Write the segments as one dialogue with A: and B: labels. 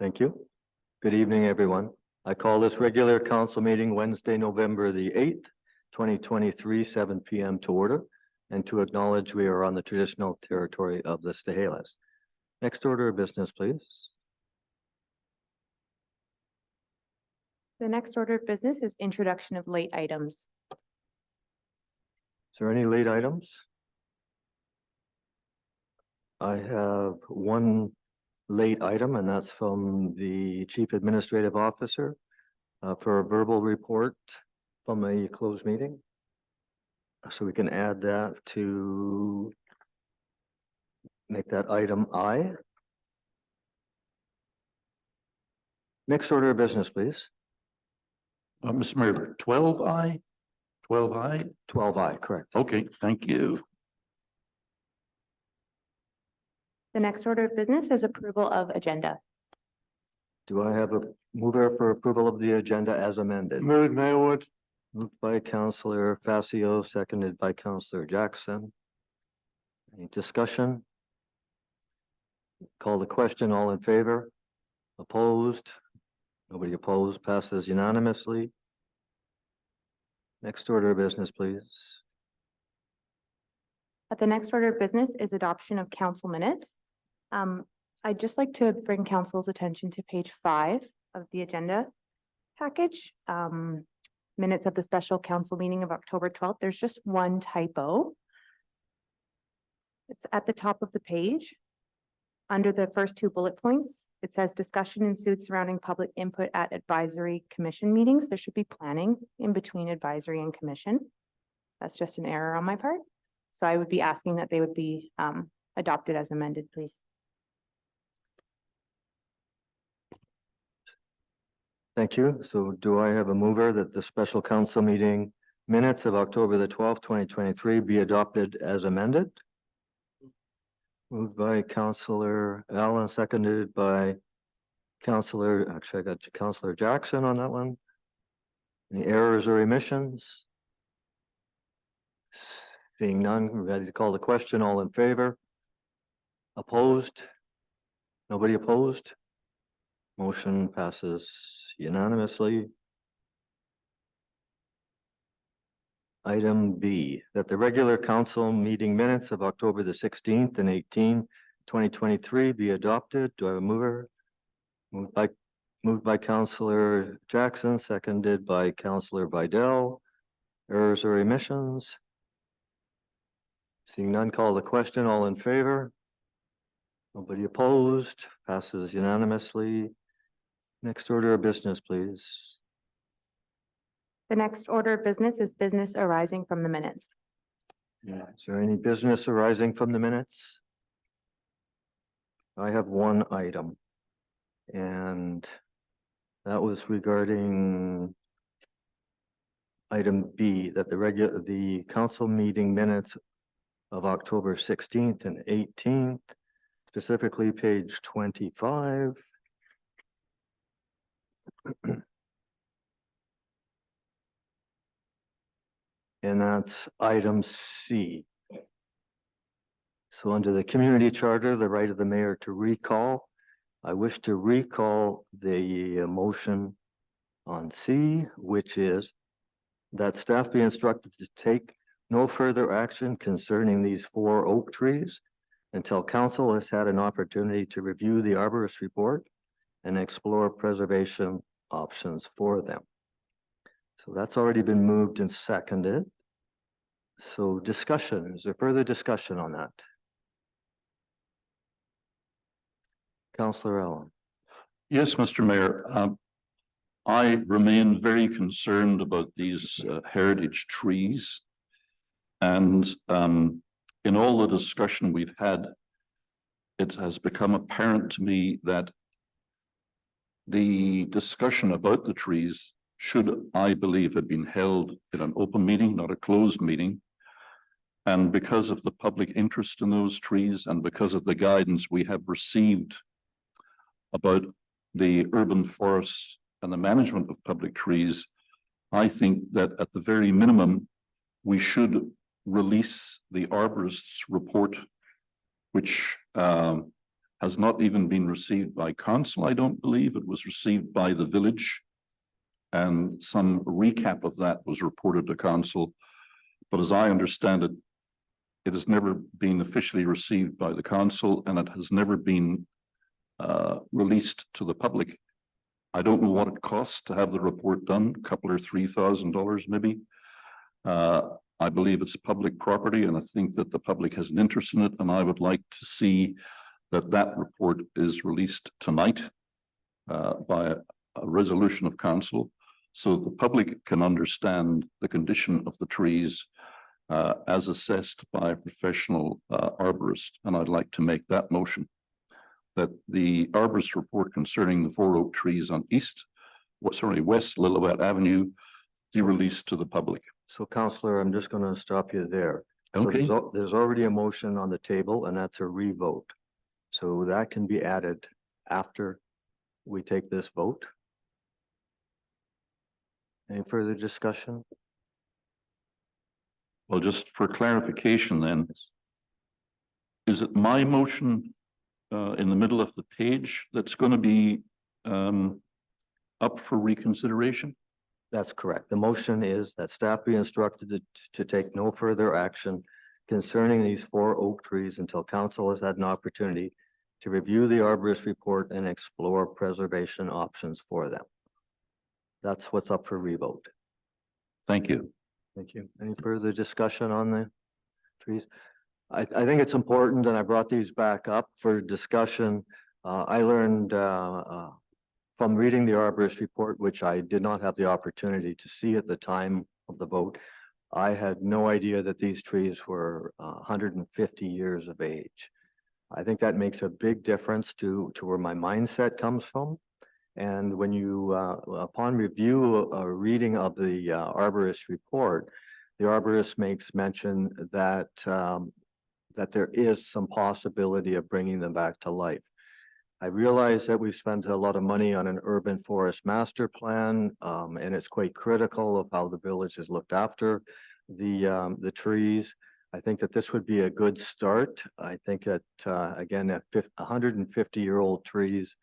A: Thank you. Good evening, everyone. I call this regular council meeting Wednesday, November the 8th, 2023, 7 p.m. to order, and to acknowledge we are on the traditional territory of the Stahelas. Next order of business, please.
B: The next order of business is introduction of late items.
A: Is there any late items? I have one late item, and that's from the Chief Administrative Officer for a verbal report from a closed meeting. So we can add that to make that item I. Next order of business, please.
C: Mr. Mayor, 12I? 12I?
A: 12I, correct.
C: Okay, thank you.
B: The next order of business is approval of agenda.
A: Do I have a mover for approval of the agenda as amended?
D: Move Maywood.
A: Moved by Councillor Facio, seconded by Councillor Jackson. Any discussion? Call the question. All in favor? Opposed? Nobody opposed. Passes unanimously. Next order of business, please.
B: The next order of business is adoption of council minutes. I'd just like to bring council's attention to page 5 of the agenda package. Minutes of the special council meeting of October 12th. There's just one typo. It's at the top of the page. Under the first 2 bullet points, it says discussion ensued surrounding public input at advisory commission meetings. There should be planning in between advisory and commission. That's just an error on my part. So I would be asking that they would be adopted as amended, please.
A: Thank you. So do I have a mover that the special council meeting minutes of October the 12th, 2023 be adopted as amended? Moved by Councillor Allen, seconded by Councillor, actually I got Councillor Jackson on that one. Any errors or omissions? Seeing none, we're ready to call the question. All in favor? Opposed? Nobody opposed? Motion passes unanimously. Item B, that the regular council meeting minutes of October the 16th and 18th, 2023 be adopted. Do I have a mover? Moved by Councillor Jackson, seconded by Councillor Vidal. Errors or omissions? Seeing none, call the question. All in favor? Nobody opposed? Passes unanimously. Next order of business, please.
B: The next order of business is business arising from the minutes.
A: Is there any business arising from the minutes? I have one item, and that was regarding item B, that the council meeting minutes of October 16th and 18th, specifically page 25. And that's item C. So under the community charter, the right of the mayor to recall, I wish to recall the motion on C, which is that staff be instructed to take no further action concerning these 4 oak trees until council has had an opportunity to review the arborist report and explore preservation options for them. So that's already been moved and seconded. So discussion, is there further discussion on that? Councillor Allen.
C: Yes, Mr. Mayor. I remain very concerned about these heritage trees. And in all the discussion we've had, it has become apparent to me that the discussion about the trees should, I believe, have been held in an open meeting, not a closed meeting. And because of the public interest in those trees and because of the guidance we have received about the urban forests and the management of public trees, I think that at the very minimum, we should release the arborist's report, which has not even been received by council, I don't believe. It was received by the village. And some recap of that was reported to council. But as I understand it, it has never been officially received by the council, and it has never been released to the public. I don't know what it costs to have the report done, a couple or $3,000 maybe. I believe it's public property, and I think that the public has an interest in it, and I would like to see that report is released tonight by a resolution of council, so the public can understand the condition of the trees as assessed by a professional arborist. And I'd like to make that motion, that the arborist report concerning the 4 oak trees on West Lillooet Avenue be released to the public.
A: So Counselor, I'm just going to stop you there. So
C: Okay.
A: there's already a motion on the table, and that's a revote. So that can be added after we take this vote. Any further discussion?
C: Well, just for clarification then, is it my motion in the middle of the page that's going to be up for reconsideration?
A: That's correct. The motion is that staff be instructed to take no further action concerning these 4 oak trees until council has had an opportunity to review the arborist report and explore preservation options for them. That's what's up for revote.
C: Thank you.
A: Thank you. Any further discussion on the trees? I think it's important, and I brought these back up for discussion. I learned from reading the arborist report, which I did not have the opportunity to see at the time of the vote. I had no idea that these trees were 150 years of age. I think that makes a big difference to where my mindset comes from. And when you, upon review, reading of the arborist report, the arborist makes mention that that there is some possibility of bringing them back to life. I realize that we've spent a lot of money on an urban forest master plan, and it's quite critical of how the village has looked after the trees. I think that this would be a good start. I think that, again, at 150-year-old trees,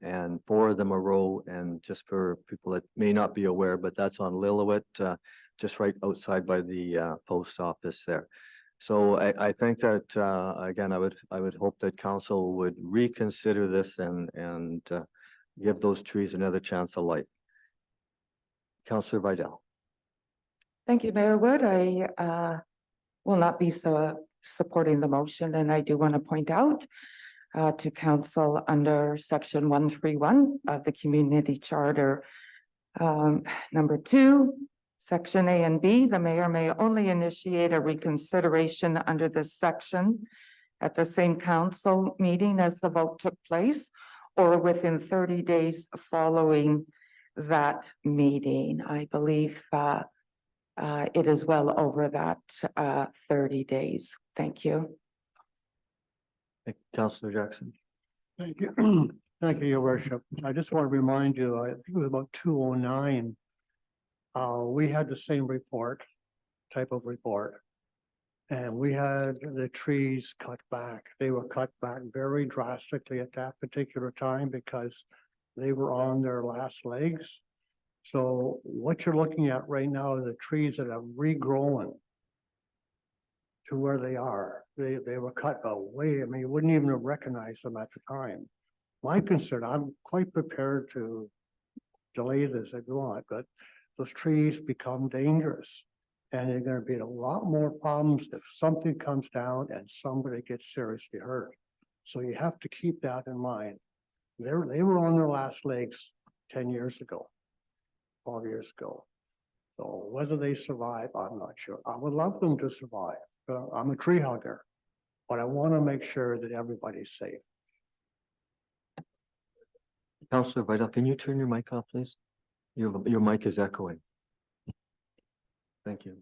A: and 4 of them a row, and just for people that may not be aware, but that's on Lillooet, just right outside by the post office there. So I think that, again, I would hope that council would reconsider this and give those trees another chance of life. Councillor Vidal.
D: Thank you, Mayor Wood. I will not be supporting the motion, and I do want to point out to council under section 131 of the community charter, number 2, section A and B, the mayor may only initiate a reconsideration under this section at the same council meeting as the vote took place, or within 30 days following that meeting. I believe it is well over that 30 days. Thank you.
A: Councillor Jackson.
E: Thank you. Thank you, Your Worship. I just want to remind you, I think it was about 209. We had the same type of report. And we had the trees cut back. They were cut back very drastically at that particular time because they were on their last legs. So what you're looking at right now are the trees that have regrown to where they are. They were cut away. I mean, you wouldn't even have recognized them at the time. My concern, I'm quite prepared to delay this if you want, but those trees become dangerous. And there are going to be a lot more problems if something comes down and somebody gets seriously hurt. So you have to keep that in mind. They were on their last legs 10 years ago, 12 years ago. So whether they survive, I'm not sure. I would love them to survive. I'm a tree hugger, but I want to make sure that everybody's safe.
A: Councillor Vidal, can you turn your mic off, please? Your mic is echoing. Thank you.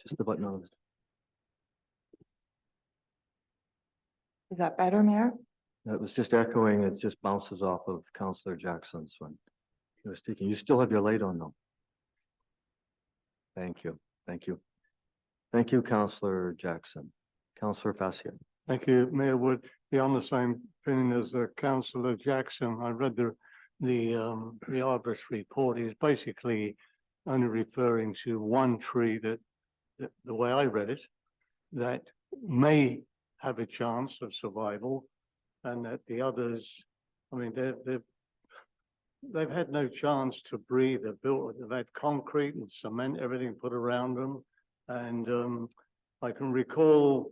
A: Just the button on it.
D: Is that better, Mayor?
A: It was just echoing. It just bounces off of Councillor Jackson's when he was speaking. You still have your light on though. Thank you. Thank you. Thank you, Councillor Jackson. Councillor Fassier.
E: Thank you, Mayor Wood. Be on the same opinion as Councillor Jackson. I read the arborist report. He's basically only referring to one tree that the way I read it, that may have a chance of survival, and that the others, I mean, they've had no chance to breathe. They've had concrete and cement, everything put around them. And I can recall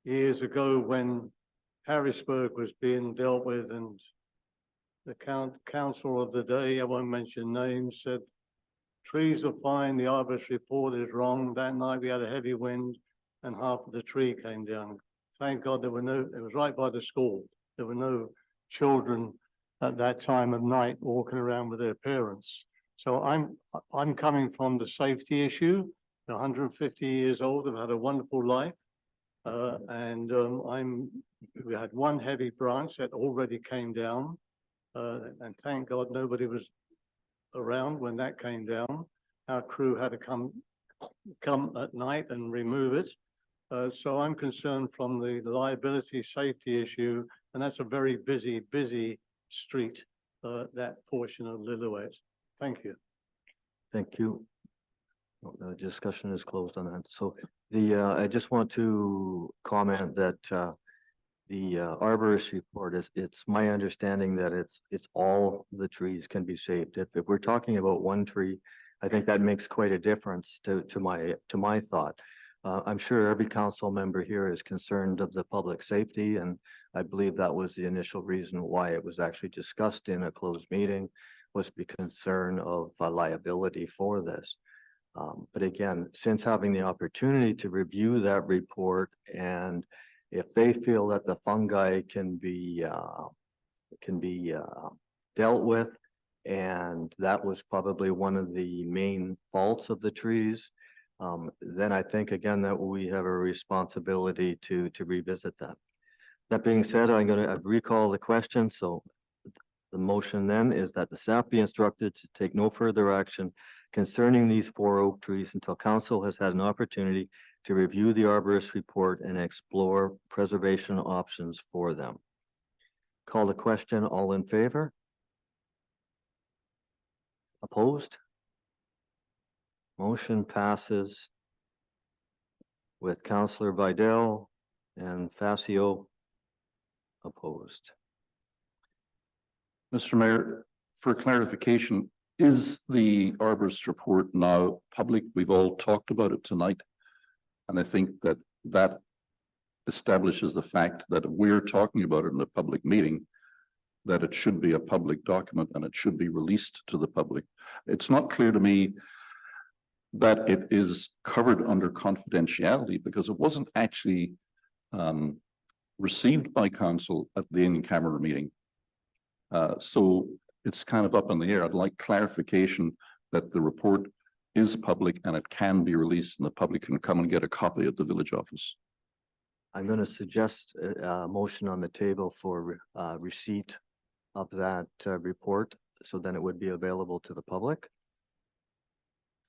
E: years ago when Harrisburg was being dealt with, and the council of the day, I won't mention names, said trees are fine, the arborist report is wrong. That night we had a heavy wind and half of the tree came down. Thank God it was right by the school. There were no children at that time of night walking around with their parents. So I'm coming from the safety issue. They're 150 years old, have had a wonderful life. We had one heavy branch that already came down. And thank God nobody was around when that came down. Our crew had to come at night and remove it. So I'm concerned from the liability safety issue, and that's a very busy street, that portion of Lillooet. Thank you.
A: Thank you. The discussion is closed on that. So I just want to comment that the arborist report it's my understanding that it's all the trees can be saved. If we're talking about one tree, I think that makes quite a difference to my thought. I'm sure every council member here is concerned of the public safety, and I believe that was the initial reason why it was actually discussed in a closed meeting, was the concern of liability for this. But again, since having the opportunity to review that report, and if they feel that the fungi can be dealt with, and that was probably one of the main faults of the trees, then I think again that we have a responsibility to revisit that. That being said, I'm going to recall the question. So the motion then is that the staff be instructed to take no further action concerning these 4 oak trees until council has had an opportunity to review the arborist report and explore preservation options for them. Call the question. All in favor? Opposed? Motion passes with Councillor Vidal and Facio opposed.
C: Mr. Mayor, for clarification, is the arborist report now public? We've all talked about it tonight. And I think that establishes the fact that if we're talking about it in a public meeting, that it should be a public document and it should be released to the public. It's not clear to me that it is covered under confidentiality because it wasn't actually received by council at the in-camera meeting. So it's kind of up in the air. I'd like clarification that the report is public and it can be released and the public can come and get a copy at the village office.
A: I'm going to suggest a motion on the table for receipt of that report, so then it would be available to the public.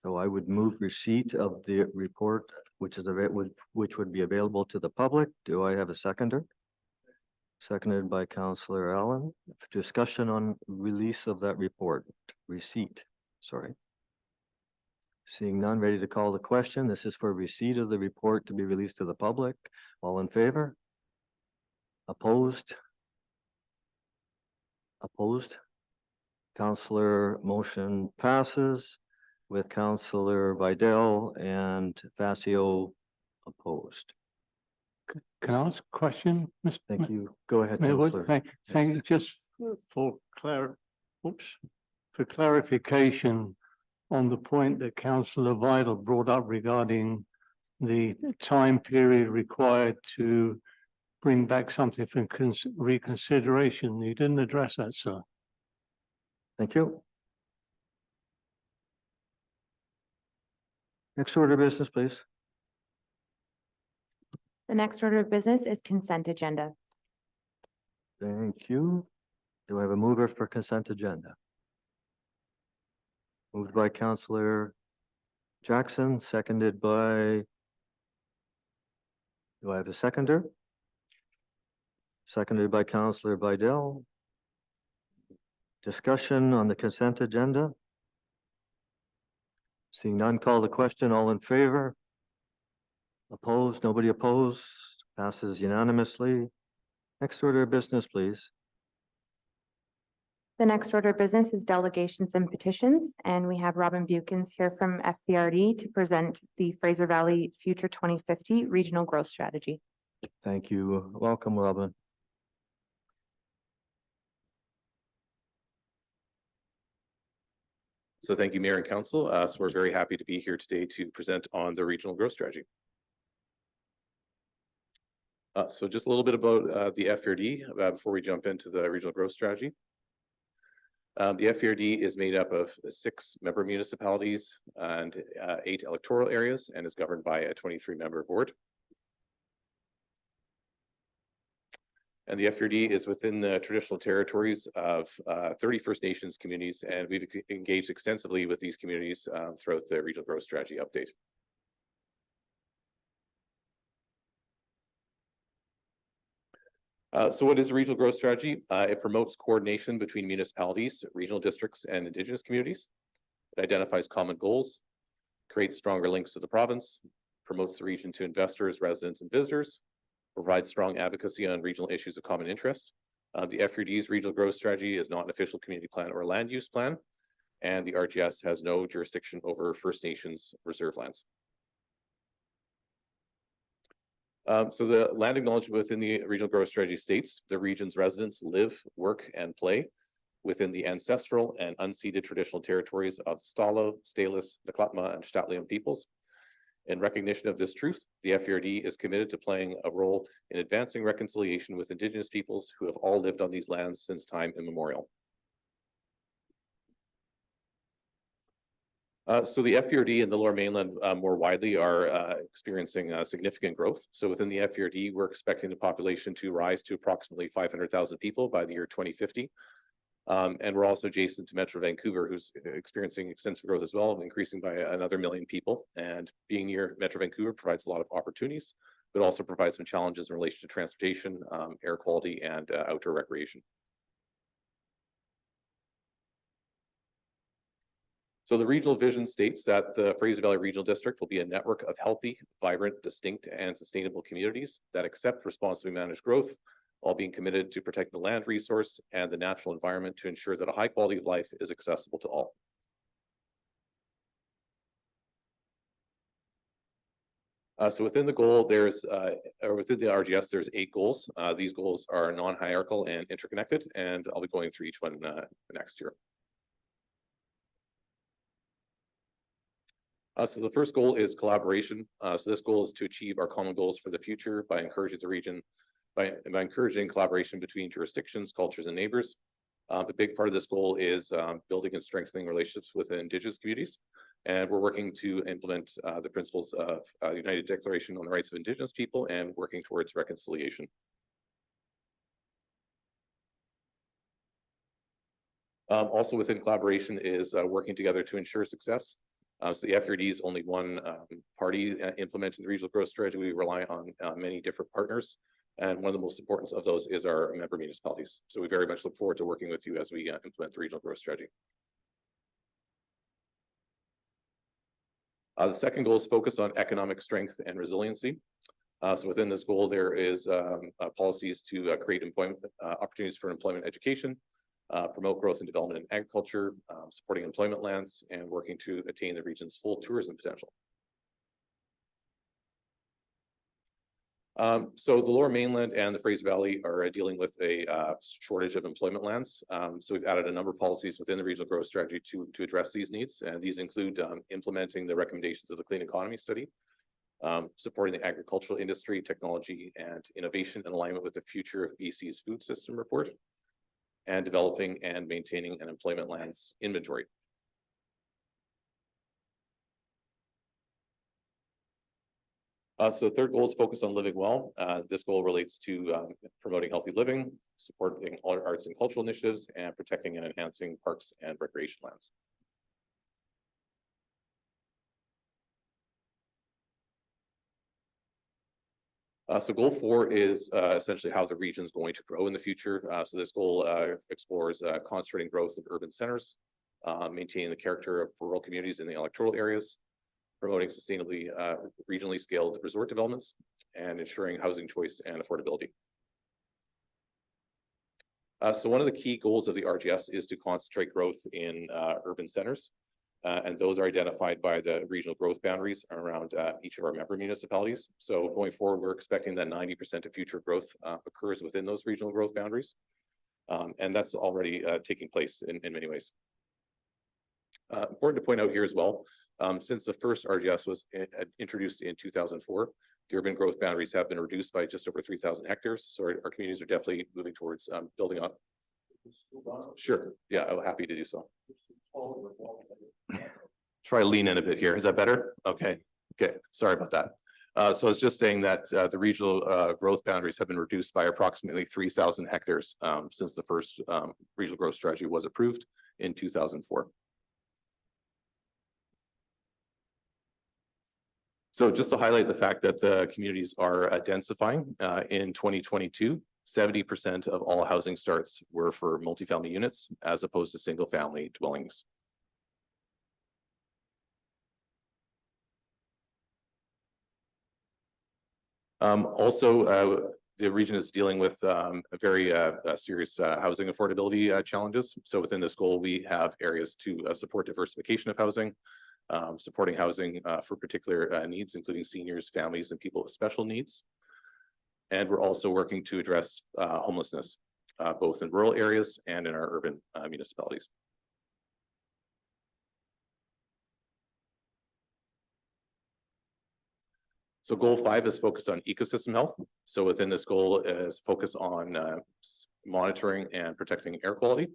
A: So I would move receipt of the report, which would be available to the public. Do I have a seconder? Seconded by Councillor Allen. Discussion on release of that report. Receipt, sorry. Seeing none, ready to call the question. This is for receipt of the report to be released to the public. All in favor? Opposed? Opposed? Councillor motion passes with Councillor Vidal and Facio opposed.
E: Can I ask a question, Mr.
A: Thank you. Go ahead,
E: Mayor Wood?
A: Councillor.
E: Thank you. Just for clarification on the point that Councillor Vidal brought up regarding the time period required to bring back something for reconsideration. You didn't address that, sir.
A: Thank you. Next order of business, please.
B: The next order of business is consent agenda.
A: Thank you. Do I have a mover for consent agenda? Moved by Councillor Jackson, seconded by, do I have a seconder? seconded by Councillor Vidal. Discussion on the consent agenda? Seeing none, call the question. All in favor? Opposed? Nobody opposed? Passes unanimously. Next order of business, please.
B: The next order of business is delegations and petitions, and we have Robin Bukins here from FBRD to present the Fraser Valley Future 2050 Regional Growth Strategy.
A: Thank you. Welcome, Robin.
F: So thank you, Mayor and Council. So we're very happy to be here today to present on the regional growth strategy. So just a little bit about the FRD before we jump into the regional growth strategy. The FRD is made up of 6 member municipalities and 8 electoral areas and is governed by a 23-member board. And the FRD is within the traditional territories of 30 First Nations communities, and we've engaged extensively with these communities throughout the regional growth strategy update. So what is a regional growth strategy? It promotes coordination between municipalities, regional districts, and Indigenous communities. It identifies common goals, creates stronger links to the province, promotes the region to investors, residents, and visitors, provides strong advocacy on regional issues of common interest. The FRD's regional growth strategy is not an official community plan or land use plan, and the RGS has no jurisdiction over First Nations reserve lands. So the land acknowledgement within the regional growth strategy states the region's residents live, work, and play within the ancestral and unceded traditional territories of the Stalo, Stateless, Niklapma, and Xtatliam peoples. In recognition of this truth, the FRD is committed to playing a role in advancing reconciliation with Indigenous peoples who have all lived on these lands since time immemorial. So the FRD and the Lower Mainland more widely are experiencing significant growth. So within the FRD, we're expecting the population to rise to approximately 500,000 people by the year 2050. And we're also adjacent to Metro Vancouver, who's experiencing extensive growth as well, increasing by another 1 million people. And being near Metro Vancouver provides a lot of opportunities, but also provides some challenges in relation to transportation, air quality, and outdoor recreation. So the regional vision states that the Fraser Valley Regional District will be a network of healthy, vibrant, distinct, and sustainable communities that accept responsibly managed growth, while being committed to protect the land resource and the natural environment to ensure that a high quality of life is accessible to all. So within the goal, or within the RGS, there's 8 goals. These goals are non-hierarchical and interconnected, and I'll be going through each one next year. So the first goal is collaboration. So this goal is to achieve our common goals for the future by encouraging the region, by encouraging collaboration between jurisdictions, cultures, and neighbors. A big part of this goal is building and strengthening relationships with Indigenous communities. And we're working to implement the principles of the United Declaration on the Rights of Indigenous People and working towards reconciliation. Also within collaboration is working together to ensure success. So the FRD is only one party implementing the regional growth strategy. We rely on many different partners. And one of the most important of those is our member municipalities. So we very much look forward to working with you as we implement the regional growth strategy. The second goal is focus on economic strength and resiliency. So within this goal, there is policies to create employment opportunities for employment education, promote growth and development in agriculture, supporting employment lands, and working to attain the region's full tourism potential. So the Lower Mainland and the Fraser Valley are dealing with a shortage of employment lands. So we've added a number of policies within the regional growth strategy to address these needs. And these include implementing the recommendations of the Clean Economy Study, supporting the agricultural industry, technology, and innovation in alignment with the Future of BC's Food System report, and developing and maintaining an employment lands inventory. So the third goal is focus on living well. This goal relates to promoting healthy living, supporting all arts and cultural initiatives, and protecting and enhancing parks and recreation lands. So goal 4 is essentially how the region is going to grow in the future. So this goal explores concentrating growth in urban centers, maintaining the character of rural communities in the electoral areas, promoting sustainably regionally scaled resort developments, and ensuring housing choice and affordability. So one of the key goals of the RGS is to concentrate growth in urban centers. And those are identified by the regional growth boundaries around each of our member municipalities. So going forward, we're expecting that 90% of future growth occurs within those regional growth boundaries. And that's already taking place in many ways. Important to point out here as well, since the first RGS was introduced in 2004, the urban growth boundaries have been reduced by just over 3,000 hectares. So our communities are definitely moving towards building up. Sure, yeah, I'm happy to do so. Try to lean in a bit here. Is that better? Okay, sorry about that. So I was just saying that the regional growth boundaries have been reduced by approximately 3,000 hectares since the first regional growth strategy was approved in 2004. So just to highlight the fact that the communities are densifying in 2022, 70% of all housing starts were for multifamily units as opposed to single family dwellings. Also, the region is dealing with a very serious housing affordability challenges. So within this goal, we have areas to support diversification of housing, supporting housing for particular needs, including seniors, families, and people with special needs. And we're also working to address homelessness, both in rural areas and in our urban municipalities. So goal 5 is focused on ecosystem health. So within this goal is focus on monitoring and protecting air quality,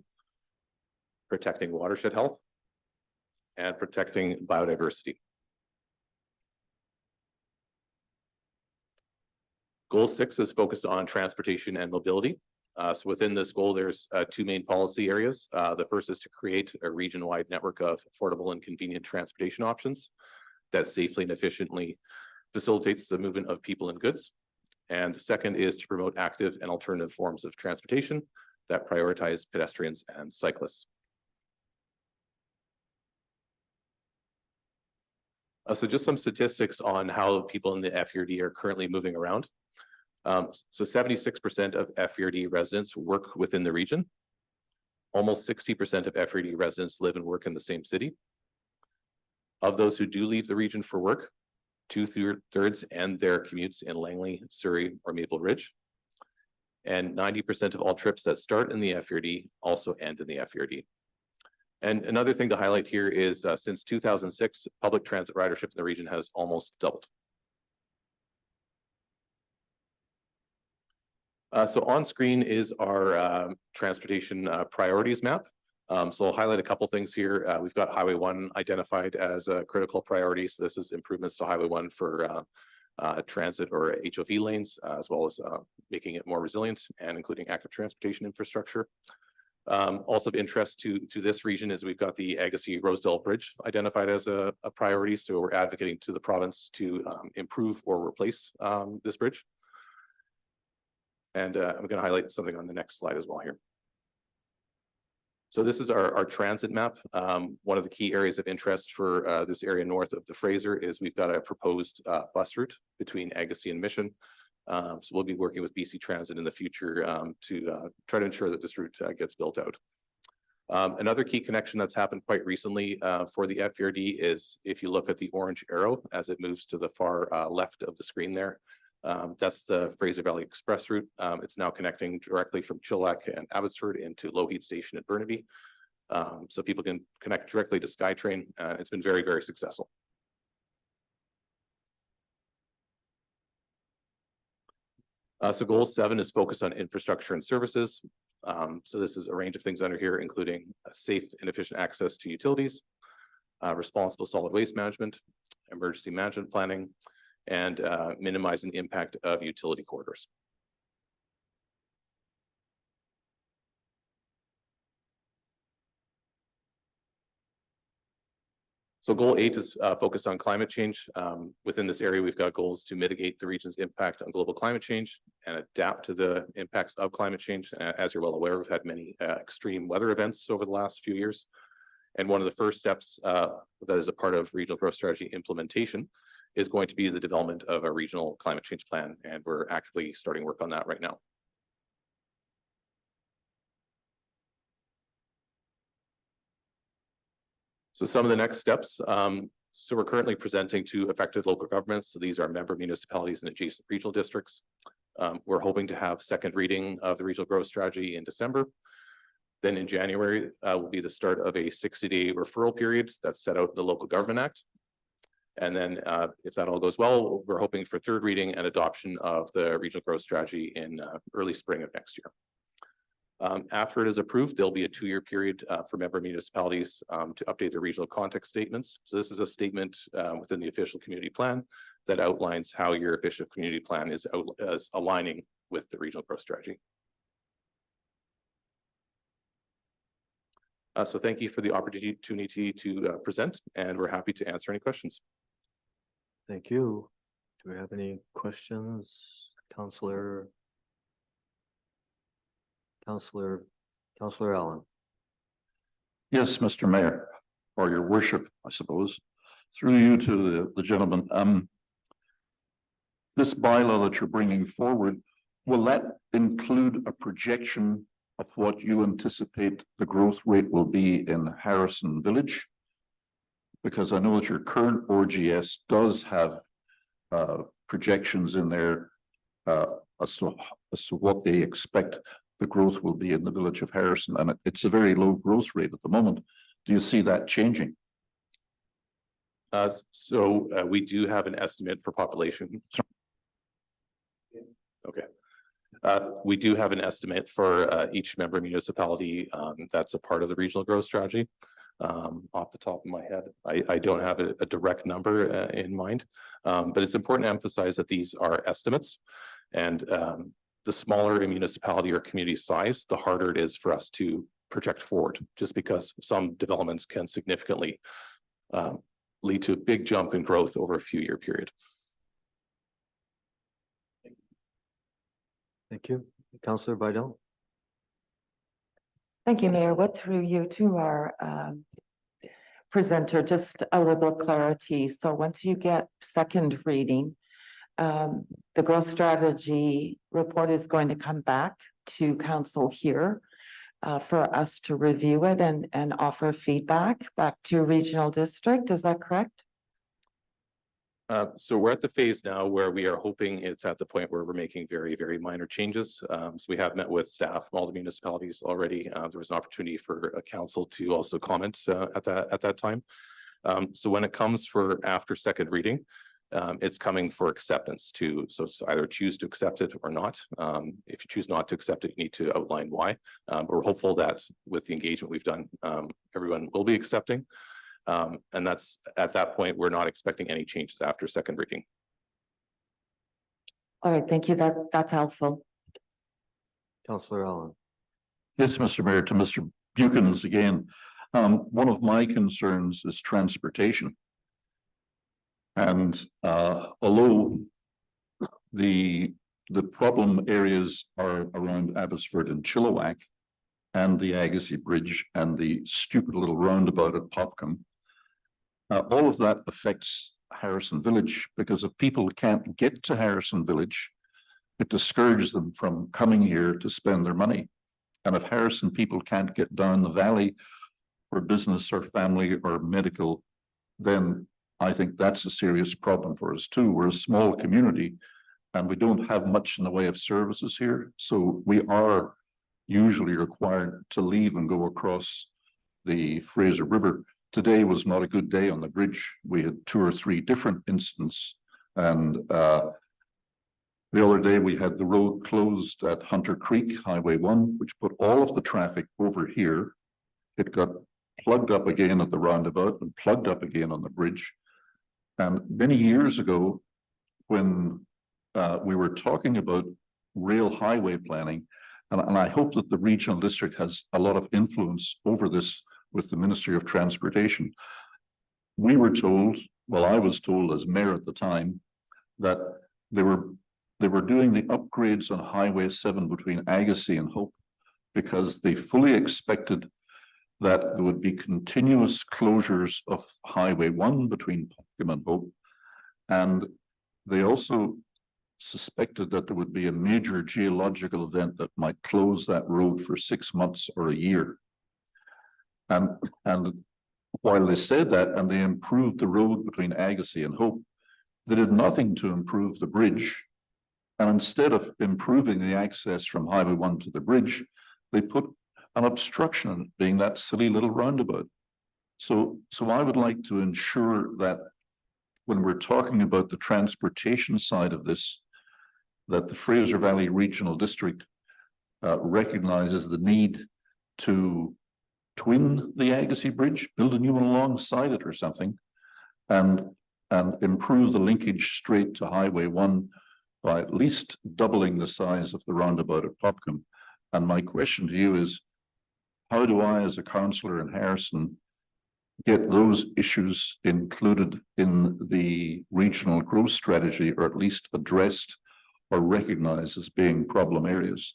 F: protecting watershed health, and protecting biodiversity. Goal 6 is focused on transportation and mobility. So within this goal, there's 2 main policy areas. The first is to create a region-wide network of affordable and convenient transportation options that safely and efficiently facilitates the movement of people and goods. And the second is to promote active and alternative forms of transportation that prioritize pedestrians and cyclists. So just some statistics on how people in the FERD are currently moving around. So 76% of FERD residents work within the region. Almost 60% of FERD residents live and work in the same city. Of those who do leave the region for work, 2/3 end their commutes in Langley, Surrey, or Maple Ridge. And 90% of all trips that start in the FERD also end in the FERD. And another thing to highlight here is since 2006, public transit ridership in the region has almost doubled. So on screen is our transportation priorities map. So I'll highlight a couple things here. We've got Highway 1 identified as a critical priority. So this is improvements to Highway 1 for transit or HOV lanes, as well as making it more resilient and including active transportation infrastructure. Also of interest to this region is we've got the Agassiz-Rosedale Bridge identified as a priority. So we're advocating to the province to improve or replace this bridge. And I'm going to highlight something on the next slide as well here. So this is our transit map. One of the key areas of interest for this area north of the Fraser is we've got a proposed bus route between Agassiz and Mission. So we'll be working with BC Transit in the future to try to ensure that this route gets built out. Another key connection that's happened quite recently for the FERD is if you look at the orange arrow as it moves to the far left of the screen there, that's the Fraser Valley Express route. It's now connecting directly from Chilliwack and Abbotsford into Lougheed Station at Burnaby. So people can connect directly to SkyTrain. It's been very, very successful. So goal 7 is focused on infrastructure and services. So this is a range of things under here, including safe and efficient access to utilities, responsible solid waste management, emergency management planning, and minimizing the impact of utility corridors. So goal 8 is focused on climate change. Within this area, we've got goals to mitigate the region's impact on global climate change and adapt to the impacts of climate change. As you're well aware, we've had many extreme weather events over the last few years. And one of the first steps that is a part of regional growth strategy implementation is going to be the development of a regional climate change plan. And we're actively starting work on that right now. So some of the next steps, so we're currently presenting to affected local governments. So these are member municipalities and adjacent regional districts. We're hoping to have second reading of the regional growth strategy in December. Then in January will be the start of a 60-day referral period that's set out in the Local Government Act. And then if that all goes well, we're hoping for third reading and adoption of the regional growth strategy in early spring of next year. After it is approved, there'll be a 2-year period for member municipalities to update their regional context statements. So this is a statement within the official community plan that outlines how your official community plan is aligning with the regional growth strategy. So thank you for the opportunity to present, and we're happy to answer any questions.
A: Thank you. Do we have any questions, Councillor Allen?
C: Yes, Mr. Mayor, or your worship, I suppose, through you to the gentleman. This bylaw that you're bringing forward, will that include a projection of what you anticipate the growth rate will be in Harrison Village? Because I know that your current ORGS does have projections in there as to what they expect the growth will be in the village of Harrison, and it's a very low growth rate at the moment. Do you see that changing?
F: So we do have an estimate for population. Okay. We do have an estimate for each member municipality that's a part of the regional growth strategy. Off the top of my head, I don't have a direct number in mind, but it's important to emphasize that these are estimates, and the smaller a municipality or community size, the harder it is for us to project forward, just because some developments can significantly lead to a big jump in growth over a few-year period.
A: Thank you. Councillor Vidal?
D: Thank you, Mayor. What through you to our presenter, just a little clarity. So once you get second reading, the growth strategy report is going to come back to council here for us to review it and offer feedback back to regional district. Is that correct?
F: So we're at the phase now where we are hoping it's at the point where we're making very, very minor changes. So we have met with staff from all the municipalities already. There was an opportunity for a council to also comment at that time. So when it comes for after second reading, it's coming for acceptance so either choose to accept it or not. If you choose not to accept it, you need to outline why. But we're hopeful that with the engagement we've done, everyone will be accepting. And that's at that point, we're not expecting any changes after second reading.
D: All right, thank you. That's helpful.
A: Councillor Allen?
C: Yes, Mr. Mayor, to Mr. Buchan's again. One of my concerns is transportation. And although the problem areas are around Abbotsford and Chilliwack and the Agassiz Bridge and the stupid little roundabout at Popcom, all of that affects Harrison Village, because if people can't get to Harrison Village, it discourages them from coming here to spend their money. And if Harrison people can't get down the valley for business or family or medical, then I think that's a serious problem for us too. We're a small community and we don't have much in the way of services here. So we are usually required to leave and go across the Fraser River. Today was not a good day on the bridge. We had 2 or 3 different incidents, and the other day we had the road closed at Hunter Creek, Highway 1, which put all of the traffic over here. It got plugged up again at the roundabout and plugged up again on the bridge. And many years ago, when we were talking about rail highway planning, and I hope that the regional district has a lot of influence over this with the Ministry of Transportation. we were told, well, I was told as mayor at the time, that they were doing the upgrades on Highway 7 between Agassiz and Hope because they fully expected that there would be continuous closures of Highway 1 between Pockham and Hope. And they also suspected that there would be a major geological event that might close that road for 6 months or a year. And while they said that and they improved the road between Agassiz and Hope, they did nothing to improve the bridge. And instead of improving the access from Highway 1 to the bridge, they put an obstruction in it, being that silly little roundabout. So I would like to ensure that when we're talking about the transportation side of this, that the Fraser Valley Regional District recognizes the need to twin the Agassiz Bridge, build a new one alongside it or something, and improve the linkage straight to Highway 1 by at least doubling the size of the roundabout at Popcom. And my question to you is, how do I, as a councillor in Harrison, get those issues included in the regional growth strategy, or at least addressed or recognized as being problem areas?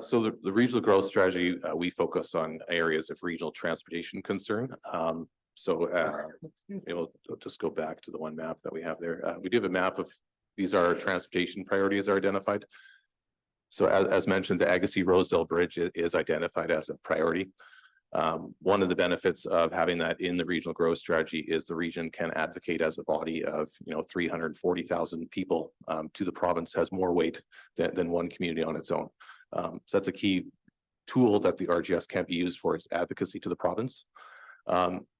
F: So the regional growth strategy, we focus on areas of regional transportation concern. We'll just go back to the one map that we have there. We do have a map of, these are our transportation priorities are identified. So as mentioned, the Agassiz Rosedale Bridge is identified as a priority. One of the benefits of having that in the regional growth strategy is the region can advocate as a body of 340,000 people to the province, has more weight than one community on its own. So that's a key tool that the RGS can be used for, is advocacy to the province.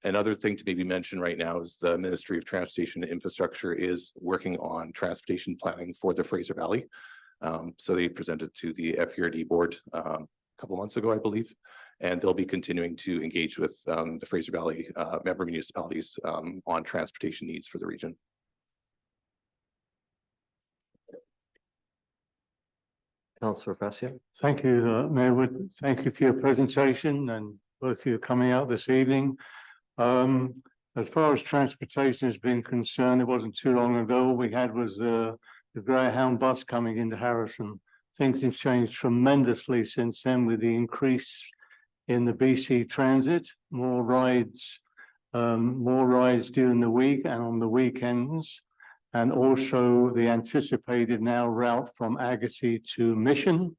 F: Another thing to maybe mention right now is the Ministry of Transportation and Infrastructure is working on transportation planning for the Fraser Valley. So they presented to the FERD board a couple months ago, I believe, and they'll be continuing to engage with the Fraser Valley member municipalities on transportation needs for the region.
A: Councillor Facio.
E: Thank you, Mayor Wood. Thank you for your presentation and both of you coming out this evening. As far as transportation has been concerned, it wasn't too long ago. We had was the Greyhound bus coming into Harrison. Things have changed tremendously since then with the increase in the BC Transit, more rides during the week and on the weekends. And also the anticipated now route from Agassiz to Mission,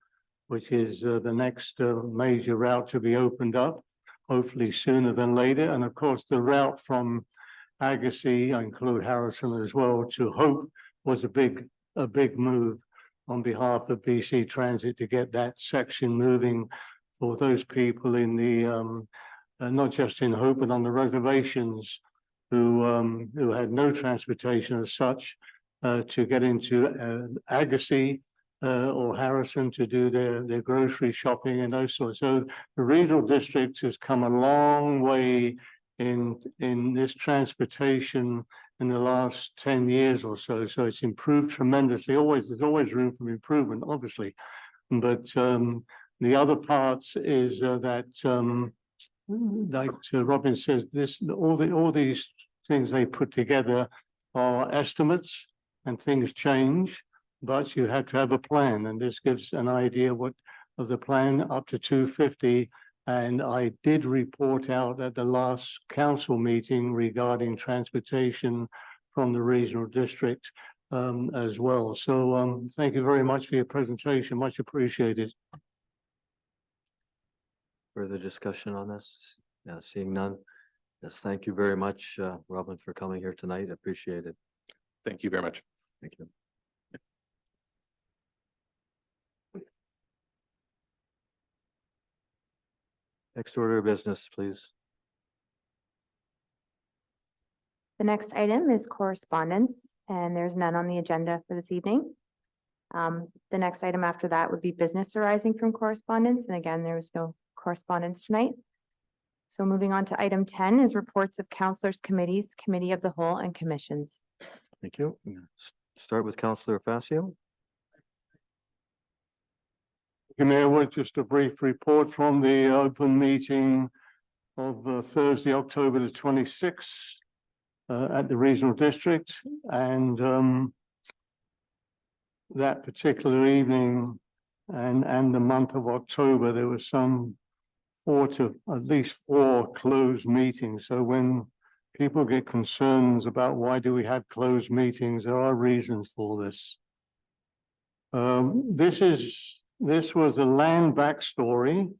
E: which is the next major route to be opened up, hopefully sooner than later. And of course, the route from Agassiz, I include Harrison as well, to Hope was a big move on behalf of BC Transit to get that section moving for those people in the, not just in Hope, but on the reservations who had no transportation as such to get into Agassiz or Harrison to do their grocery shopping and those sorts. So the regional district has come a long way in this transportation in the last 10 years or so. So it's improved tremendously. There's always room for improvement, obviously. But the other parts is that like Robin says, all these things they put together are estimates and things change, but you have to have a plan, and this gives an idea of the plan up to 250. And I did report out at the last council meeting regarding transportation from the regional district as well. So thank you very much for your presentation, much appreciated.
A: Further discussion on this? Yeah, seeing none. Yes, thank you very much, Robin, for coming here tonight. Appreciate it.
F: Thank you very much.
A: Thank you. Next order of business, please.
B: The next item is correspondence, and there's none on the agenda for this evening. The next item after that would be business arising from correspondence, and again, there was no correspondence tonight. So moving on to item 10 is reports of councillors, committees, committee of the whole, and commissions.
A: Thank you. Start with Councillor Facio.
E: Mayor Wood, just a brief report from the open meeting of Thursday, October the 26th at the Regional District. And that particular evening and the month of October, there was some at least four closed meetings. So when people get concerns about why do we have closed meetings, there are reasons for this. This was a land backstory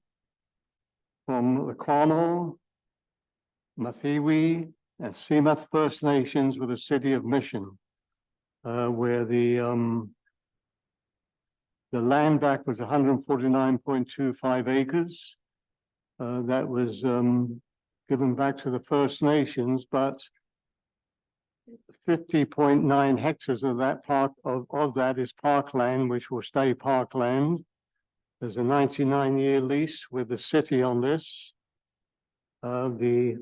E: from the Quamo, Mathiwi, and Seamuth First Nations with the city of Mission, where the land back was 149.25 acres. That was given back to the First Nations, but 50.9 hectares of that of that is parkland, which will stay parkland. There's a 99-year lease with the city on this. The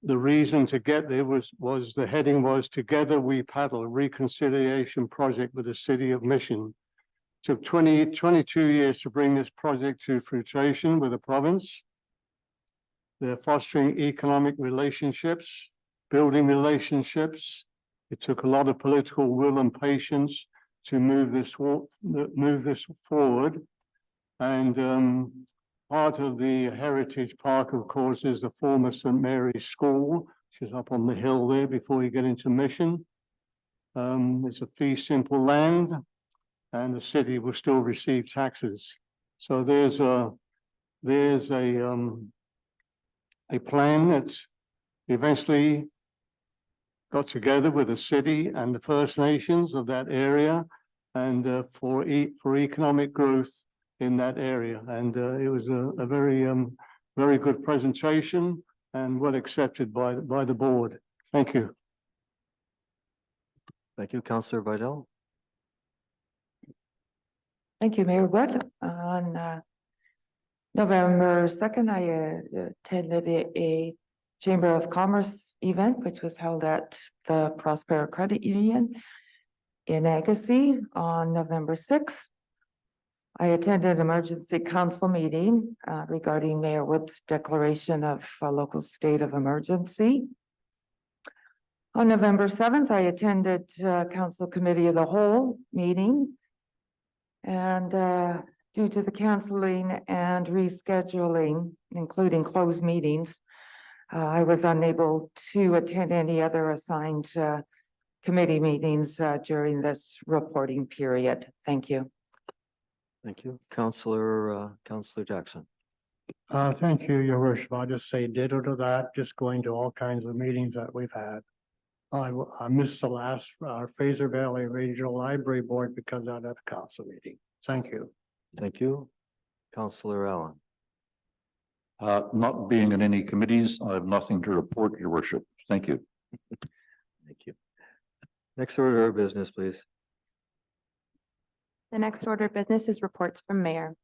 E: reason to get there was the heading was Together We Paddle, a reconciliation project with the city of Mission. Took 22 years to bring this project to fruition with the province. They're fostering economic relationships, building relationships. It took a lot of political will and patience to move this forward. And part of the heritage park, of course, is the former St. Mary's School, which is up on the hill there before you get into Mission. It's a fee simple land, and the city will still receive taxes. So there's a plan that eventually got together with the city and the First Nations of that area, and for economic growth in that area. And it was a very good presentation and well accepted by the board. Thank you.
A: Thank you, Councillor Vidal.
D: Thank you, Mayor Wood. On November 2nd, I attended a Chamber of Commerce event, which was held at the Prospera Credit Union in Agassiz. On November 6th, I attended an emergency council meeting regarding Mayor Wood's declaration of a local state of emergency. On November 7th, I attended Council Committee of the Whole meeting. And due to the canceling and rescheduling, including closed meetings, I was unable to attend any other assigned committee meetings during this reporting period. Thank you.
A: Thank you. Councillor Jackson.
E: Thank you, Your Worship. I'll just say ditto to that, just going to all kinds of meetings that we've had. I missed the last Fraser Valley Regional Library Board because I had a council meeting. Thank you.
A: Thank you. Councillor Allen.
C: Not being in any committees, I have nothing to report, Your Worship. Thank you.
A: Thank you. Next order of business, please.
B: The next order of business is reports from mayor.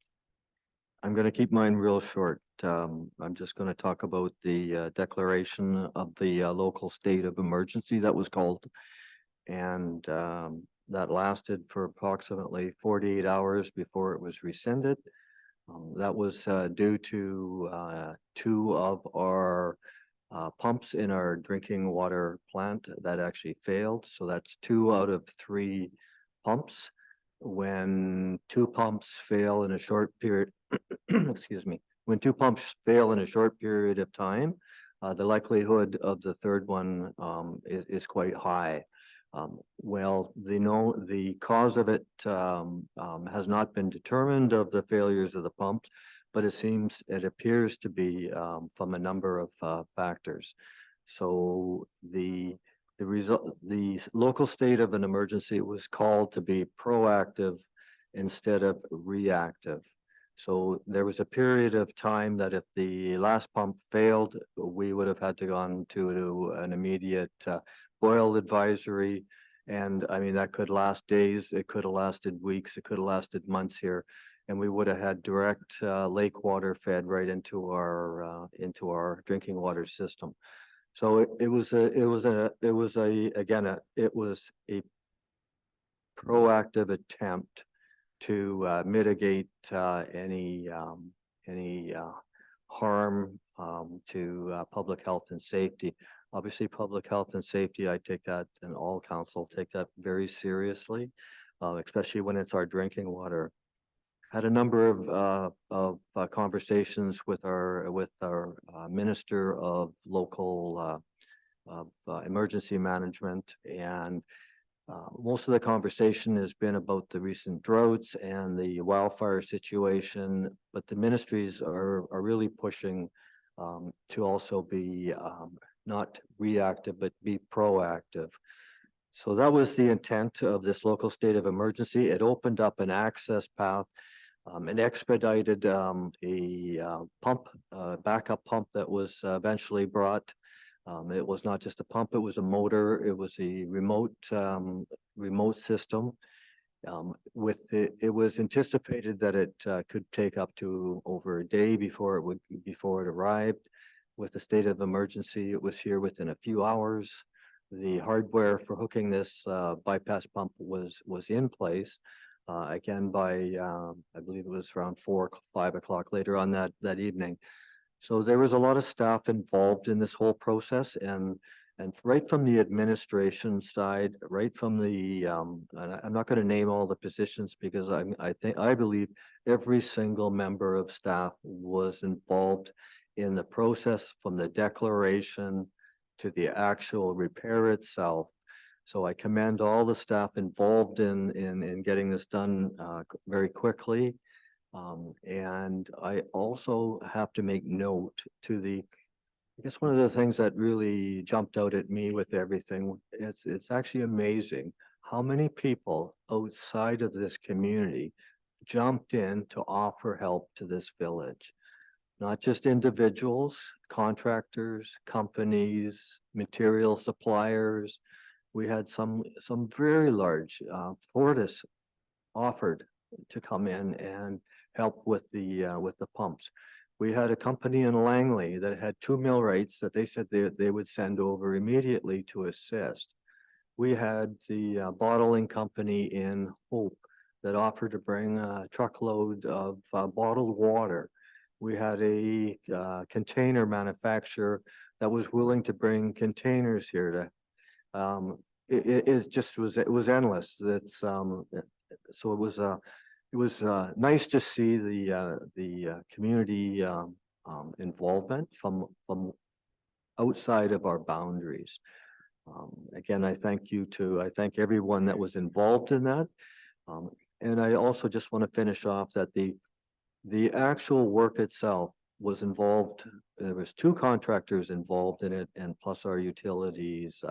A: I'm going to keep mine real short. I'm just going to talk about the declaration of the local state of emergency that was called. And that lasted for approximately 48 hours before it was rescinded. That was due to two of our pumps in our drinking water plant that actually failed. So that's 2 out of 3 pumps. When 2 pumps fail in a short period, excuse me, when 2 pumps fail in a short period of time, the likelihood of the third one is quite high. Well, the cause of it has not been determined of the failures of the pumps, but it appears to be from a number of factors. So the local state of an emergency was called to be proactive instead of reactive. So there was a period of time that if the last pump failed, we would have had to gone to an immediate boil advisory. And I mean, that could last days, it could have lasted weeks, it could have lasted months here. And we would have had direct lake water fed right into our drinking water system. So it was a proactive attempt to mitigate any harm to public health and safety. Obviously, public health and safety, I take that, and all council take that very seriously, especially when it's our drinking water. Had a number of conversations with our Minister of Local Emergency Management, and most of the conversation has been about the recent droughts and the wildfire situation, but the ministries are really pushing to also be not reactive, but be proactive. So that was the intent of this local state of emergency. It opened up an access path and expedited a pump, backup pump that was eventually brought. It was not just a pump, it was a motor, it was a remote system. It was anticipated that it could take up to over a day before it arrived. With the state of emergency, it was here within a few hours. The hardware for hooking this bypass pump was in place. Again, by I believe it was around 4 or 5 o'clock later on that evening. So there was a lot of staff involved in this whole process, and right from the administration side, right from the and I'm not going to name all the positions because I believe every single member of staff was involved in the process from the declaration to the actual repair itself. So I commend all the staff involved in getting this done very quickly. And I also have to make note to I guess one of the things that really jumped out at me with everything, it's actually amazing how many people outside of this community jumped in to offer help to this village. Not just individuals, contractors, companies, material suppliers. We had some very large, Fortis offered to come in and help with the pumps. We had a company in Langley that had 2 millwrights that they said they would send over immediately to assist. We had the bottling company in Hope that offered to bring a truckload of bottled water. We had a container manufacturer that was willing to bring containers here to it was endless. That's so it was nice to see the community involvement from outside of our boundaries. Again, I thank everyone that was involved in that. And I also just want to finish off that the actual work itself was involved. There was 2 contractors involved in it, and plus our utilities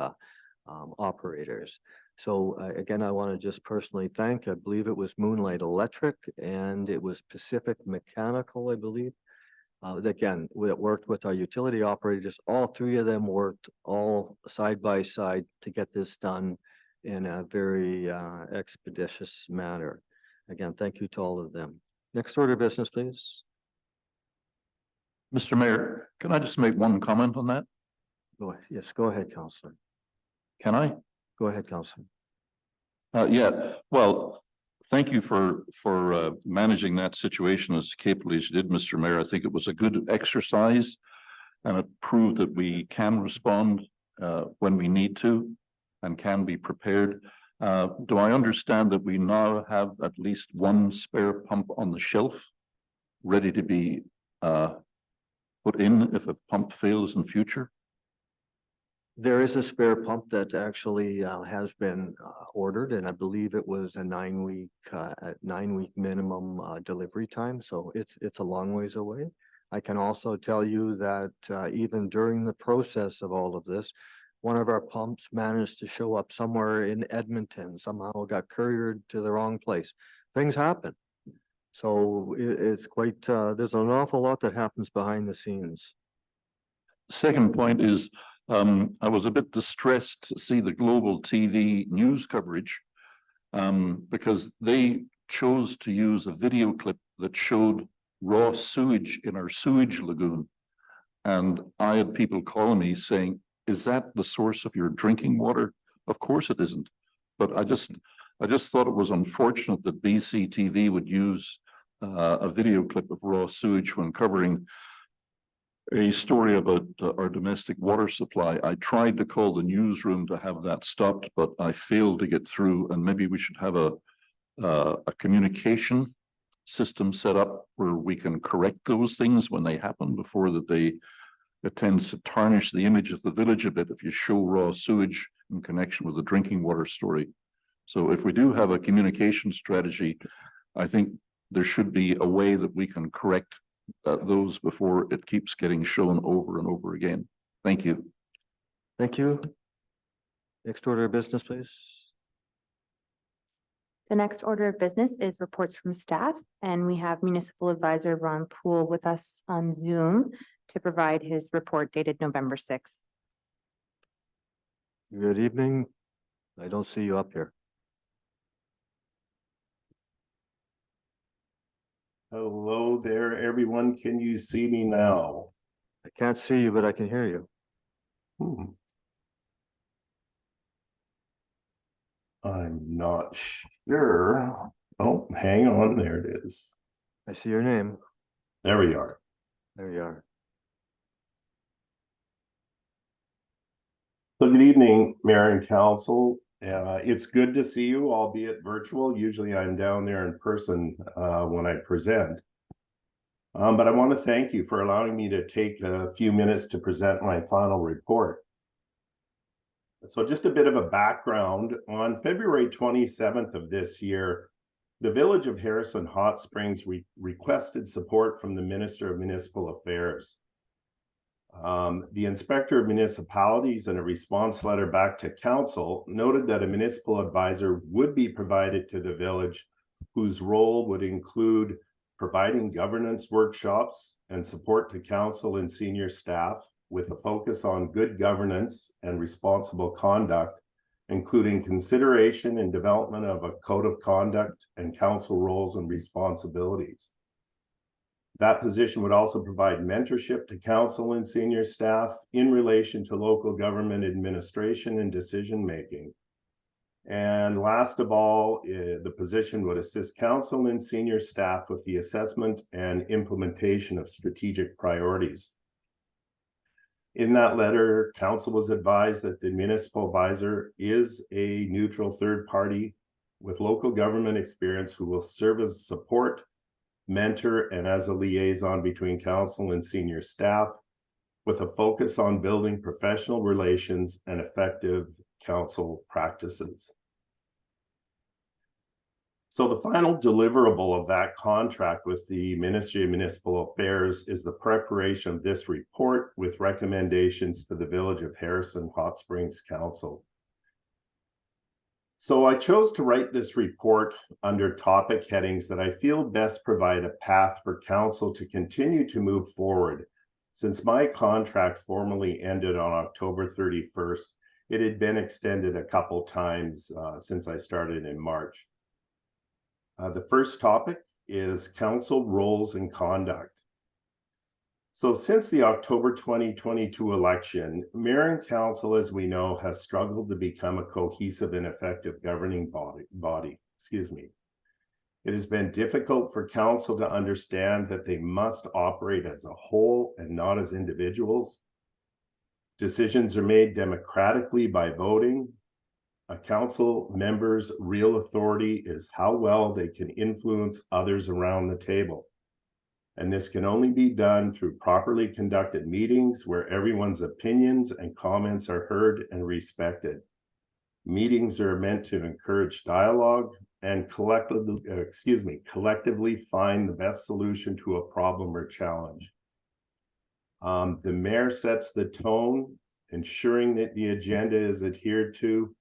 A: operators. So again, I want to just personally thank, I believe it was Moonlight Electric and it was Pacific Mechanical, I believe. Again, we worked with our utility operators. All 3 of them worked all side by side to get this done in a very expeditious manner. Again, thank you to all of them. Next order of business, please.
C: Mr. Mayor, can I just make one comment on that?
A: Yes, go ahead, Councillor.
C: Can I?
A: Go ahead, Councillor.
C: Yeah, well, thank you for managing that situation as capably as you did, Mr. Mayor. I think it was a good exercise and it proved that we can respond when we need to and can be prepared. Do I understand that we now have at least 1 spare pump on the shelf ready to be put in if a pump fails in future?
A: There is a spare pump that actually has been ordered, and I believe it was a 9-week minimum delivery time. So it's a long ways away. I can also tell you that even during the process of all of this, one of our pumps managed to show up somewhere in Edmonton, somehow got couriered to the wrong place. Things happen. So it's quite, there's an awful lot that happens behind the scenes.
C: Second point is, I was a bit distressed to see the global TV news coverage because they chose to use a video clip that showed raw sewage in our sewage lagoon. And I had people calling me saying, is that the source of your drinking water? Of course it isn't. But I just thought it was unfortunate that BCTV would use a video clip of raw sewage when covering a story about our domestic water supply. I tried to call the newsroom to have that stopped, but I failed to get through, and maybe we should have a communication system set up where we can correct those things when they happen before that it tends to tarnish the image of the village a bit if you show raw sewage in connection with the drinking water story. So if we do have a communication strategy, I think there should be a way that we can correct those before it keeps getting shown over and over again. Thank you.
A: Thank you. Next order of business, please.
B: The next order of business is reports from staff, and we have Municipal Advisor Ron Poole with us on Zoom to provide his report dated November 6th.
A: Good evening. I don't see you up here.
G: Hello there, everyone. Can you see me now?
A: I can't see you, but I can hear you.
G: I'm not sure. Oh, hang on. There it is.
A: I see your name.
G: There we are.
A: There you are.
G: So good evening, Mayor and Council. It's good to see you, albeit virtual. Usually I'm down there in person when I present. But I want to thank you for allowing me to take a few minutes to present my final report. So just a bit of a background. On February 27th of this year, the Village of Harrison Hot Springs requested support from the Minister of Municipal Affairs. The Inspector of Municipalities, in a response letter back to Council, noted that a municipal advisor would be provided to the village, whose role would include providing governance workshops and support to Council and senior staff, with a focus on good governance and responsible conduct, including consideration and development of a code of conduct and Council roles and responsibilities. That position would also provide mentorship to Council and senior staff in relation to local government administration and decision-making. And last of all, the position would assist Council and senior staff with the assessment and implementation of strategic priorities. In that letter, Council was advised that the municipal advisor is a neutral third party with local government experience who will serve as support, mentor, and as a liaison between Council and senior staff, with a focus on building professional relations and effective Council practices. So the final deliverable of that contract with the Ministry of Municipal Affairs is the preparation of this report with recommendations to the Village of Harrison Hot Springs Council. So I chose to write this report under topic headings that I feel best provide a path for Council to continue to move forward. Since my contract formally ended on October 31st, it had been extended a couple times since I started in March. The first topic is Council roles and conduct. So since the October 2022 election, Mayor and Council, as we know, has struggled to become a cohesive and effective governing body. It has been difficult for Council to understand that they must operate as a whole and not as individuals. Decisions are made democratically by voting. A Council member's real authority is how well they can influence others around the table. And this can only be done through properly conducted meetings where everyone's opinions and comments are heard and respected. Meetings are meant to encourage dialogue and collectively find the best solution to a problem or challenge. The mayor sets the tone, ensuring that the agenda is adhered to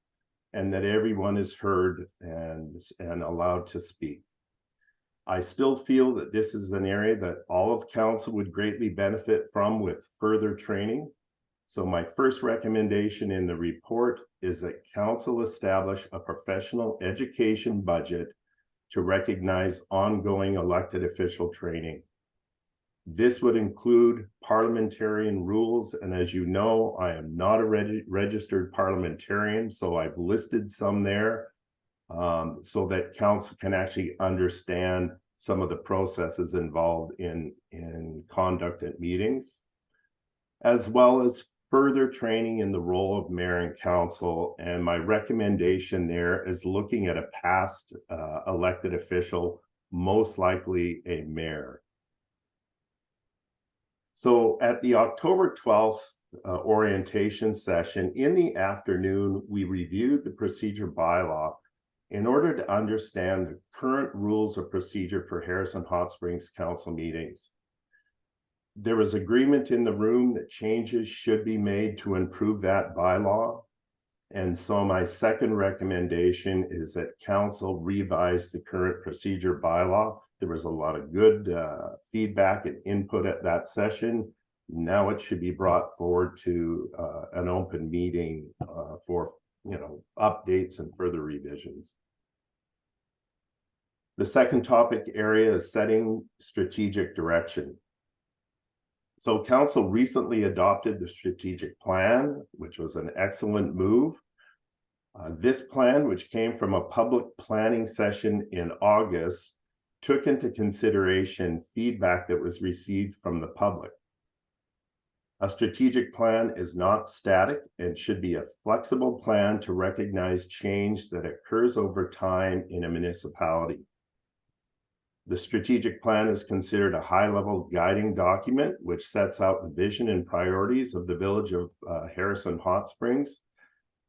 G: and that everyone is heard and allowed to speak. I still feel that this is an area that all of Council would greatly benefit from with further training. So my first recommendation in the report is that Council establish a professional education budget to recognize ongoing elected official training. This would include parliamentarian rules, and as you know, I am not a registered parliamentarian, so I've listed some there so that Council can actually understand some of the processes involved in conduct at meetings, as well as further training in the role of mayor and council. And my recommendation there is looking at a past elected official, most likely a mayor. So at the October 12th orientation session in the afternoon, we reviewed the procedure bylaw in order to understand the current rules of procedure for Harrison Hot Springs Council meetings. There was agreement in the room that changes should be made to improve that bylaw. And so my second recommendation is that council revise the current procedure bylaw. There was a lot of good feedback and input at that session. Now it should be brought forward to an open meeting for, updates and further revisions. The second topic area is setting strategic direction. So council recently adopted the strategic plan, which was an excellent move. This plan, which came from a public planning session in August, took into consideration feedback that was received from the public. A strategic plan is not static and should be a flexible plan to recognize change that occurs over time in a municipality. The strategic plan is considered a high-level guiding document which sets out the vision and priorities of the village of Harrison Hot Springs.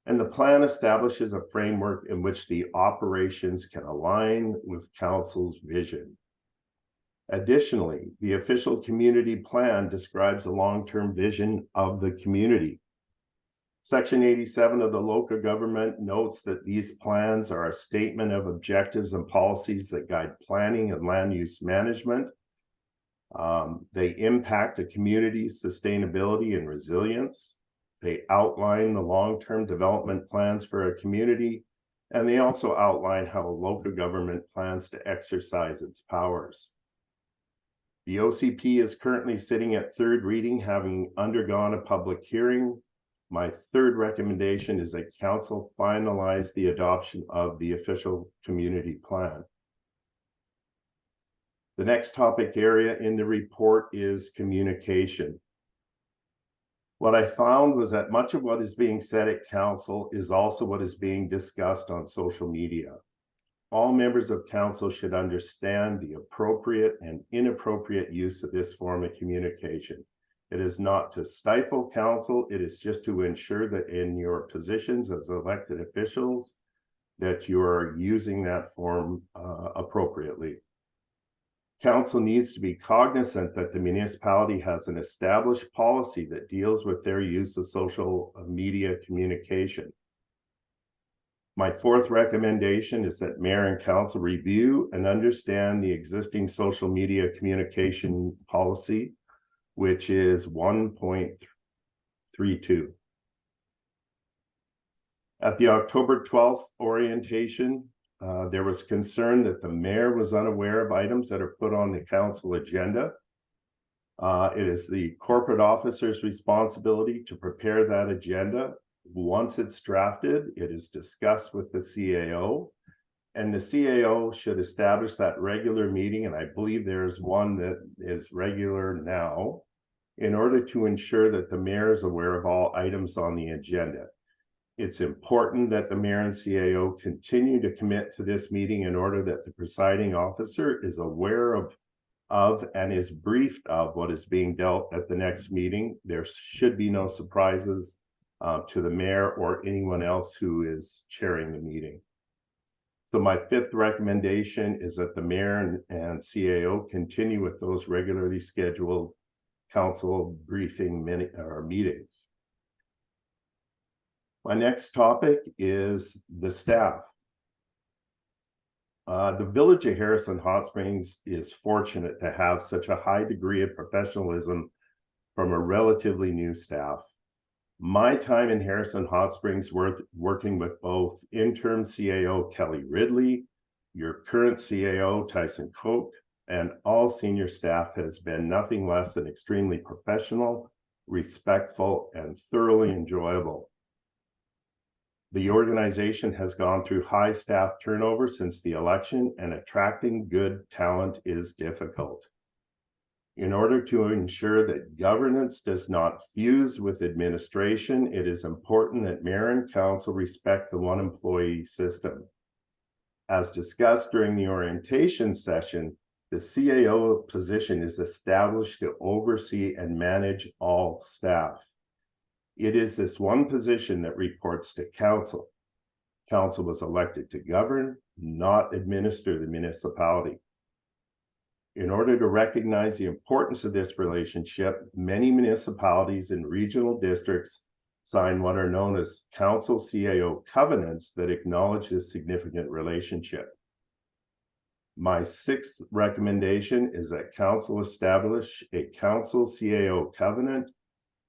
G: And the plan establishes a framework in which the operations can align with council's vision. Additionally, the official community plan describes a long-term vision of the community. Section 87 of the local government notes that these plans are a statement of objectives and policies that guide planning and land use management. They impact a community's sustainability and resilience. They outline the long-term development plans for a community, and they also outline how a local government plans to exercise its powers. The OCP is currently sitting at third reading, having undergone a public hearing. My third recommendation is that council finalize the adoption of the official community plan. The next topic area in the report is communication. What I found was that much of what is being said at council is also what is being discussed on social media. All members of council should understand the appropriate and inappropriate use of this form of communication. It is not to stifle council, it is just to ensure that in your positions as elected officials, that you are using that form appropriately. Council needs to be cognizant that the municipality has an established policy that deals with their use of social media communication. My fourth recommendation is that mayor and council review and understand the existing social media communication policy, which is 1.32. At the October 12th orientation, there was concern that the mayor was unaware of items that are put on the council agenda. It is the corporate officer's responsibility to prepare that agenda. Once it's drafted, it is discussed with the CAO, and the CAO should establish that regular meeting, and I believe there's one that is regular now, in order to ensure that the mayor is aware of all items on the agenda. It's important that the mayor and CAO continue to commit to this meeting in order that the presiding officer is aware of and is briefed of what is being dealt at the next meeting. There should be no surprises to the mayor or anyone else who is chairing the meeting. So my fifth recommendation is that the mayor and CAO continue with those regularly scheduled council briefing meetings. My next topic is the staff. The village of Harrison Hot Springs is fortunate to have such a high degree of professionalism from a relatively new staff. My time in Harrison Hot Springs working with both interim CAO Kelly Ridley, your current CAO Tyson Koch, and all senior staff has been nothing less than extremely professional, respectful, and thoroughly enjoyable. The organization has gone through high staff turnover since the election, and attracting good talent is difficult. In order to ensure that governance does not fuse with administration, it is important that mayor and council respect the one employee system. As discussed during the orientation session, the CAO position is established to oversee and manage all staff. It is this one position that reports to council. Council was elected to govern, not administer the municipality. In order to recognize the importance of this relationship, many municipalities and regional districts sign what are known as council CAO covenants that acknowledge this significant relationship. My sixth recommendation is that council establish a council CAO covenant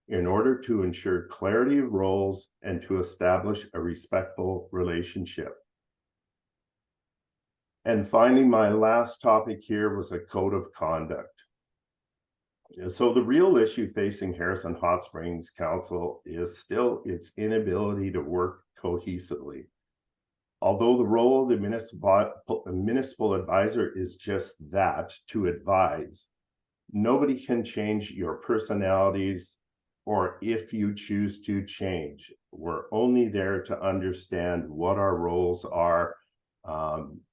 G: in order to ensure clarity of roles and to establish a respectful relationship. And finally, my last topic here was a code of conduct. So the real issue facing Harrison Hot Springs Council is still its inability to work cohesively. Although the role of the municipal advisor is just that, to advise, nobody can change your personalities or if you choose to change. We're only there to understand what our roles are,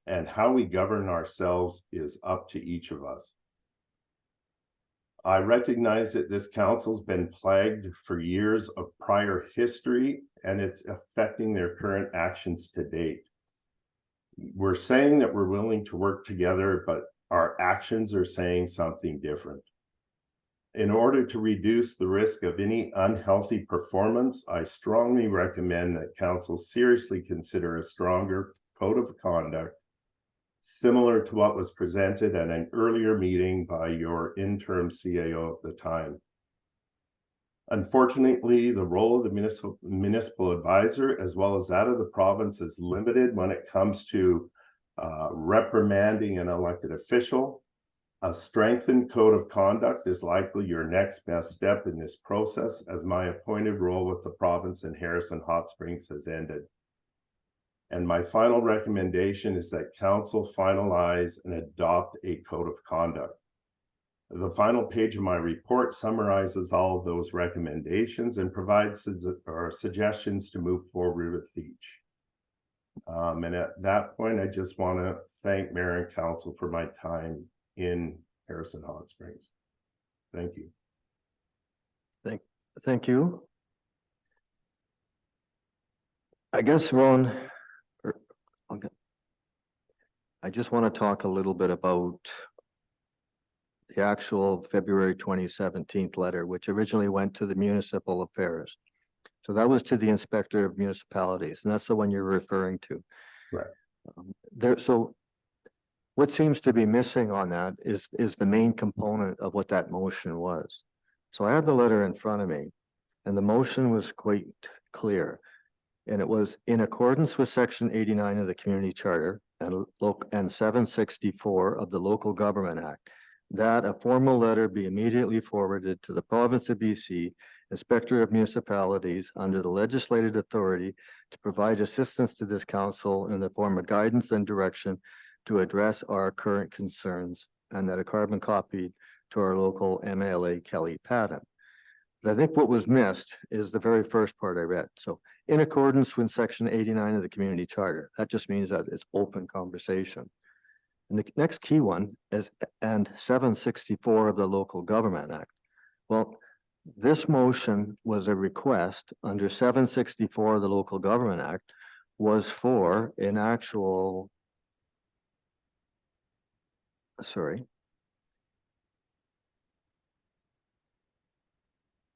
G: and how we govern ourselves is up to each of us. I recognize that this council's been plagued for years of prior history, and it's affecting their current actions to date. We're saying that we're willing to work together, but our actions are saying something different. In order to reduce the risk of any unhealthy performance, I strongly recommend that council seriously consider a stronger code of conduct, similar to what was presented at an earlier meeting by your interim CAO at the time. Unfortunately, the role of the municipal advisor, as well as that of the province, is limited when it comes to reprimanding an elected official. A strengthened code of conduct is likely your next best step in this process, as my appointed role with the province in Harrison Hot Springs has ended. And my final recommendation is that council finalize and adopt a code of conduct. The final page of my report summarizes all of those recommendations and provides suggestions to move forward with each. And at that point, I just want to thank Mayor and Council for my time in Harrison Hot Springs. Thank you.
A: Thank you. I guess, Ron, I just want to talk a little bit about the actual February 2017 letter, which originally went to the Municipal Affairs. So that was to the Inspector of Municipalities, and that's the one you're referring to.
G: Right.
A: So what seems to be missing on that is the main component of what that motion was. So I have the letter in front of me, and the motion was quite clear. And it was in accordance with Section 89 of the Community Charter and 764 of the Local Government Act, that a formal letter be immediately forwarded to the province of BC Inspector of Municipalities under the legislated authority to provide assistance to this council in the form of guidance and direction to address our current concerns, and that a carbon copy to our local MLA Kelly Patton. But I think what was missed is the very first part I read. So in accordance with Section 89 of the Community Charter, that just means that it's open conversation. And the next key one is, and 764 of the Local Government Act. Well, this motion was a request under 764 of the Local Government Act was for an actual,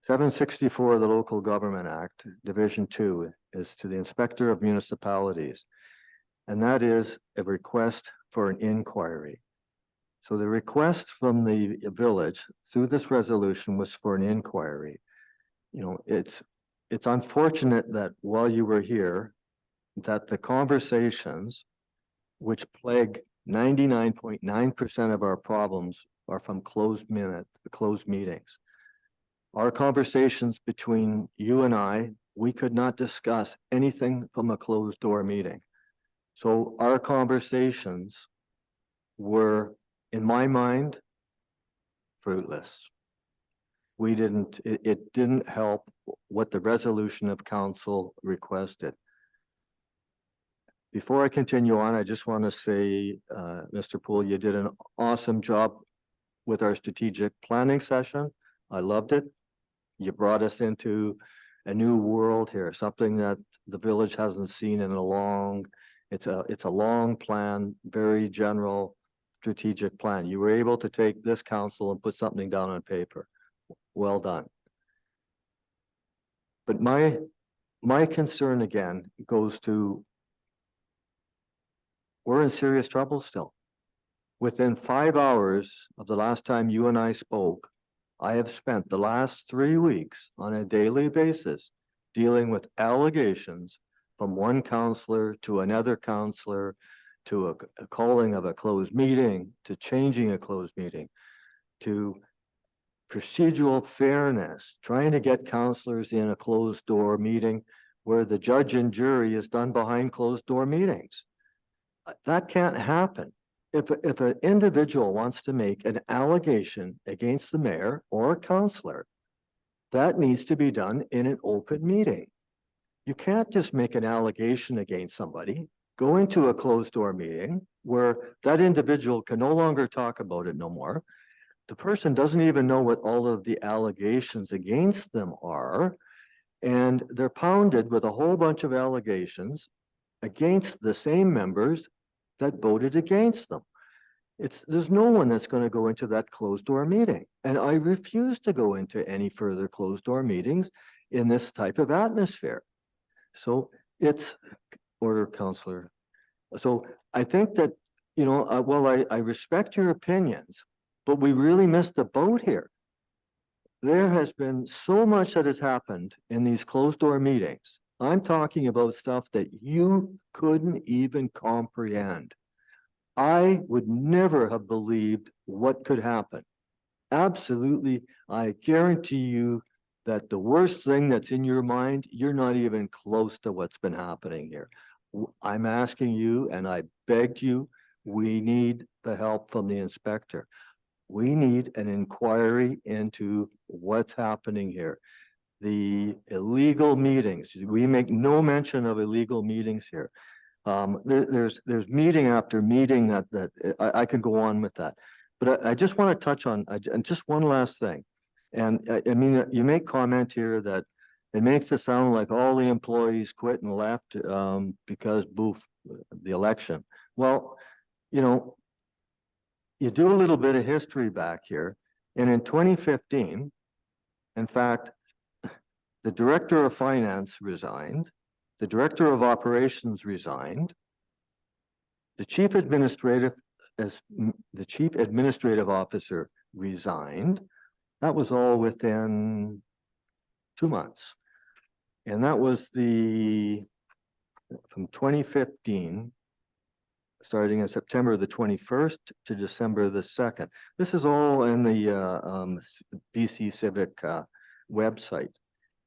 A: 764 of the Local Government Act, Division 2, is to the Inspector of Municipalities, and that is a request for an inquiry. So the request from the village through this resolution was for an inquiry. You know, it's unfortunate that while you were here, that the conversations which plague 99.9% of our problems are from closed meetings. Our conversations between you and I we could not discuss anything from a closed door meeting. So our conversations were, in my mind, fruitless. It didn't help what the resolution of council requested. Before I continue on, I just want to say, Mr. Poole, you did an awesome job with our strategic planning session. I loved it. You brought us into a new world here, something that the village hasn't seen in a long, it's a long plan, very general strategic plan. You were able to take this council and put something down on paper. Well done. But my concern again goes to, we're in serious trouble still. Within 5 hours of the last time you and I spoke, I have spent the last 3 weeks on a daily basis dealing with allegations from one counselor to another counselor, to a calling of a closed meeting, to changing a closed meeting, to procedural fairness, trying to get counselors in a closed door meeting where the judge and jury is done behind closed door meetings. That can't happen. If an individual wants to make an allegation against the mayor or a counselor, that needs to be done in an open meeting. You can't just make an allegation against somebody, go into a closed door meeting where that individual can no longer talk about it no more. The person doesn't even know what all of the allegations against them are, and they're pounded with a whole bunch of allegations against the same members that voted against them. There's no one that's going to go into that closed door meeting. And I refuse to go into any further closed door meetings in this type of atmosphere. So it's order, Councillor. So I think that, you know, I respect your opinions, but we really missed the boat here. There has been so much that has happened in these closed door meetings. I'm talking about stuff that you couldn't even comprehend. I would never have believed what could happen. Absolutely, I guarantee you that the worst thing that's in your mind, you're not even close to what's been happening here. I'm asking you, and I begged you, we need the help from the inspector. We need an inquiry into what's happening here. The illegal meetings, we make no mention of illegal meetings here. There's meeting after meeting that I could go on with that. But I just want to touch on and just one last thing. And I mean, you make comment here that it makes it sound like all the employees quit and left because boof, the election. Well, you know, you do a little bit of history back here. And in 2015, in fact, the director of finance resigned. The director of operations resigned. The chief administrative officer resigned. That was all within 2 months. And that was from 2015, starting in September the 21st to December the 2nd. This is all in the BC Civic website.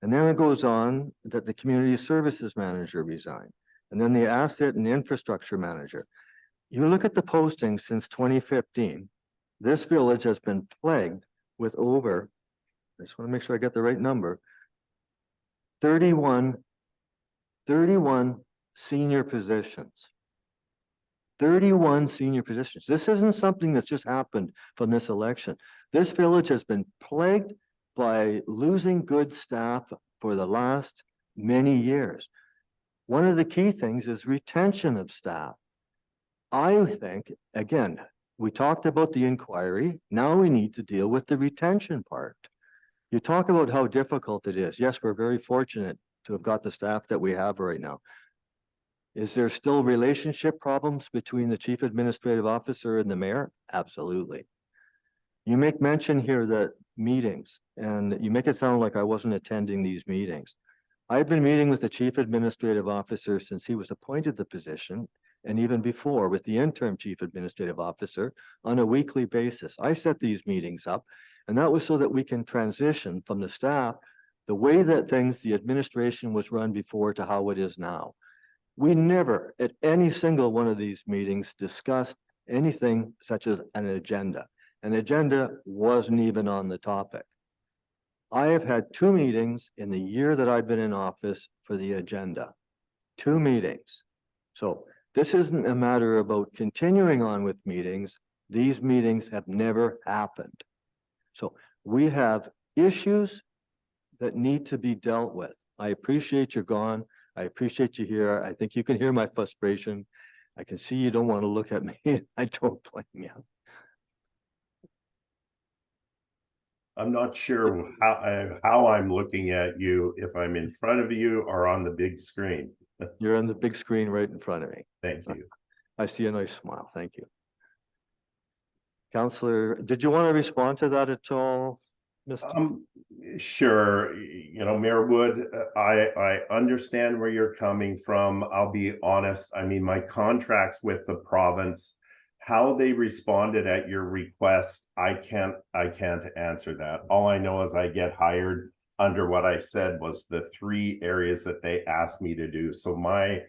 A: And then it goes on that the community services manager resigned, and then the asset and infrastructure manager. You look at the postings since 2015, this village has been plagued with over, I just want to make sure I get the right number, 31 senior positions. 31 senior positions. This isn't something that's just happened from this election. This village has been plagued by losing good staff for the last many years. One of the key things is retention of staff. I think, again, we talked about the inquiry. Now we need to deal with the retention part. You talk about how difficult it is. Yes, we're very fortunate to have got the staff that we have right now. Is there still relationship problems between the chief administrative officer and the mayor? Absolutely. You make mention here that meetings, and you make it sound like I wasn't attending these meetings. I've been meeting with the chief administrative officer since he was appointed the position, and even before with the interim chief administrative officer on a weekly basis. I set these meetings up, and that was so that we can transition from the staff the way that the administration was run before to how it is now. We never, at any single one of these meetings, discussed anything such as an agenda. An agenda wasn't even on the topic. I have had 2 meetings in the year that I've been in office for the agenda. 2 meetings. So this isn't a matter about continuing on with meetings. These meetings have never happened. So we have issues that need to be dealt with. I appreciate you're gone. I appreciate you here. I think you can hear my frustration. I can see you don't want to look at me. I don't blame you.
G: I'm not sure how I'm looking at you, if I'm in front of you or on the big screen.
A: You're on the big screen right in front of me.
G: Thank you.
A: I see a nice smile. Thank you. Counselor, did you want to respond to that at all? Mr.
G: Sure, you know, Mayor Wood, I understand where you're coming from. I'll be honest, I mean, my contracts with the province, how they responded at your request, I can't answer that. All I know is I get hired under what I said was the 3 areas that they asked me to do. So my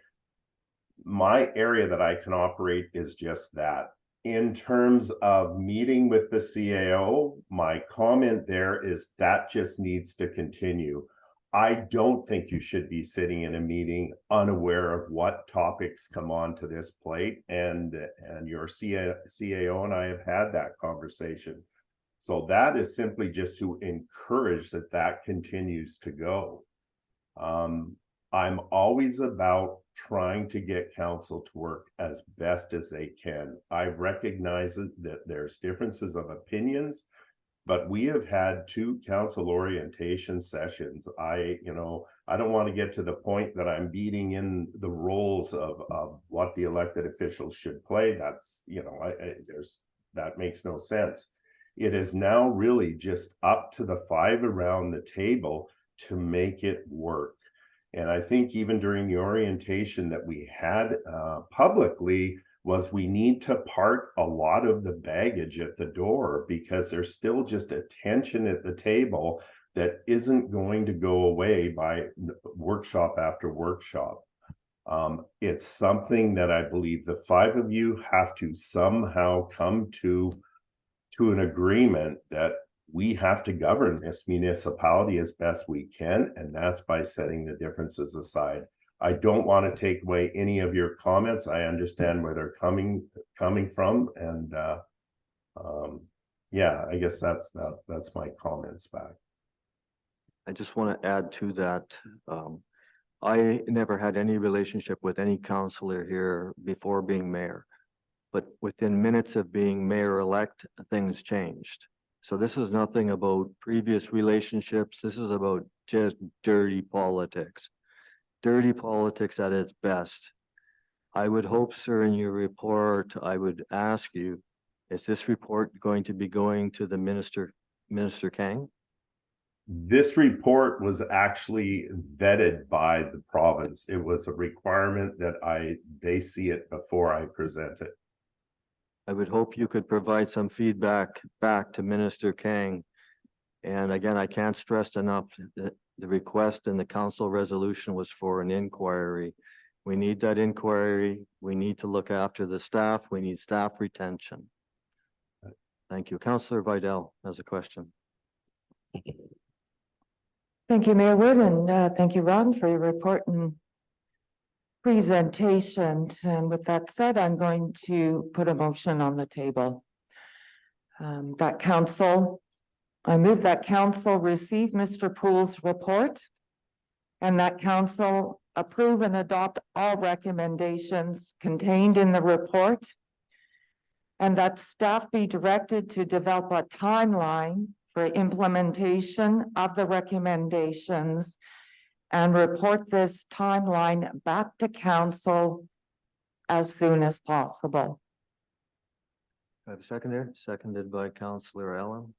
G: area that I can operate is just that. In terms of meeting with the CAO, my comment there is that just needs to continue. I don't think you should be sitting in a meeting unaware of what topics come onto this plate, and your CAO and I have had that conversation. So that is simply just to encourage that continues to go. I'm always about trying to get council to work as best as they can. I recognize that there's differences of opinions, but we have had 2 council orientation sessions. I don't want to get to the point that I'm beating in the roles of what the elected officials should play. That's, that makes no sense. It is now really just up to the 5 around the table to make it work. And I think even during the orientation that we had publicly was we need to park a lot of the baggage at the door, because there's still just a tension at the table that isn't going to go away by workshop after workshop. It's something that I believe the 5 of you have to somehow come to an agreement that we have to govern this municipality as best we can, and that's by setting the differences aside. I don't want to take away any of your comments. I understand where they're coming from, and yeah, I guess that's my comments back.
A: I just want to add to that. I never had any relationship with any councillor here before being mayor, but within minutes of being mayor-elect, things changed. So this is nothing about previous relationships. This is about just dirty politics. Dirty politics at its best. I would hope, sir, in your report, I would ask you, is this report going to be going to the Minister Kang?
G: This report was actually vetted by the province. It was a requirement that they see it before I present it.
A: I would hope you could provide some feedback back to Minister Kang. And again, I can't stress enough that the request in the council resolution was for an inquiry. We need that inquiry. We need to look after the staff. We need staff retention. Thank you. Councillor Vidal has a question.
D: Thank you, Mayor Wood, and thank you, Ron, for your report and presentation. And with that said, I'm going to put a motion on the table. I move that council receive Mr. Poole's report, and that council approve and adopt all recommendations contained in the report, and that staff be directed to develop a timeline for implementation of the recommendations and report this timeline back to council as soon as possible.
A: I have a seconder, seconded by Councillor Allen.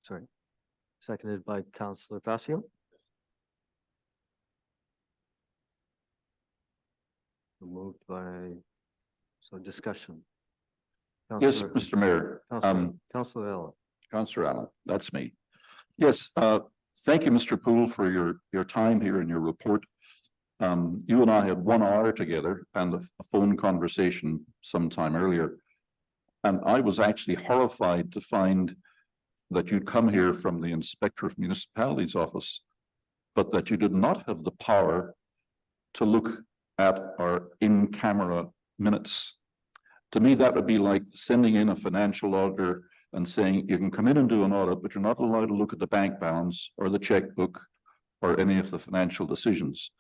A: Sorry, seconded by Councillor Facio. Moved by, so discussion.
C: Yes,
A: Councillor-
C: Mr. Mayor.
A: Councillor Allen.
C: Councillor Allen, that's me. Yes, thank you, Mr. Poole, for your time here and your report. You and I had 1 hour together and a phone conversation sometime earlier. And I was actually horrified to find that you'd come here from the Inspector of Municipalities office, but that you did not have the power to look at our in-camera minutes. To me, that would be like sending in a financial auditor and saying, you can come in and do an audit, but you're not allowed to look at the bank balance or the checkbook or any of the financial decisions.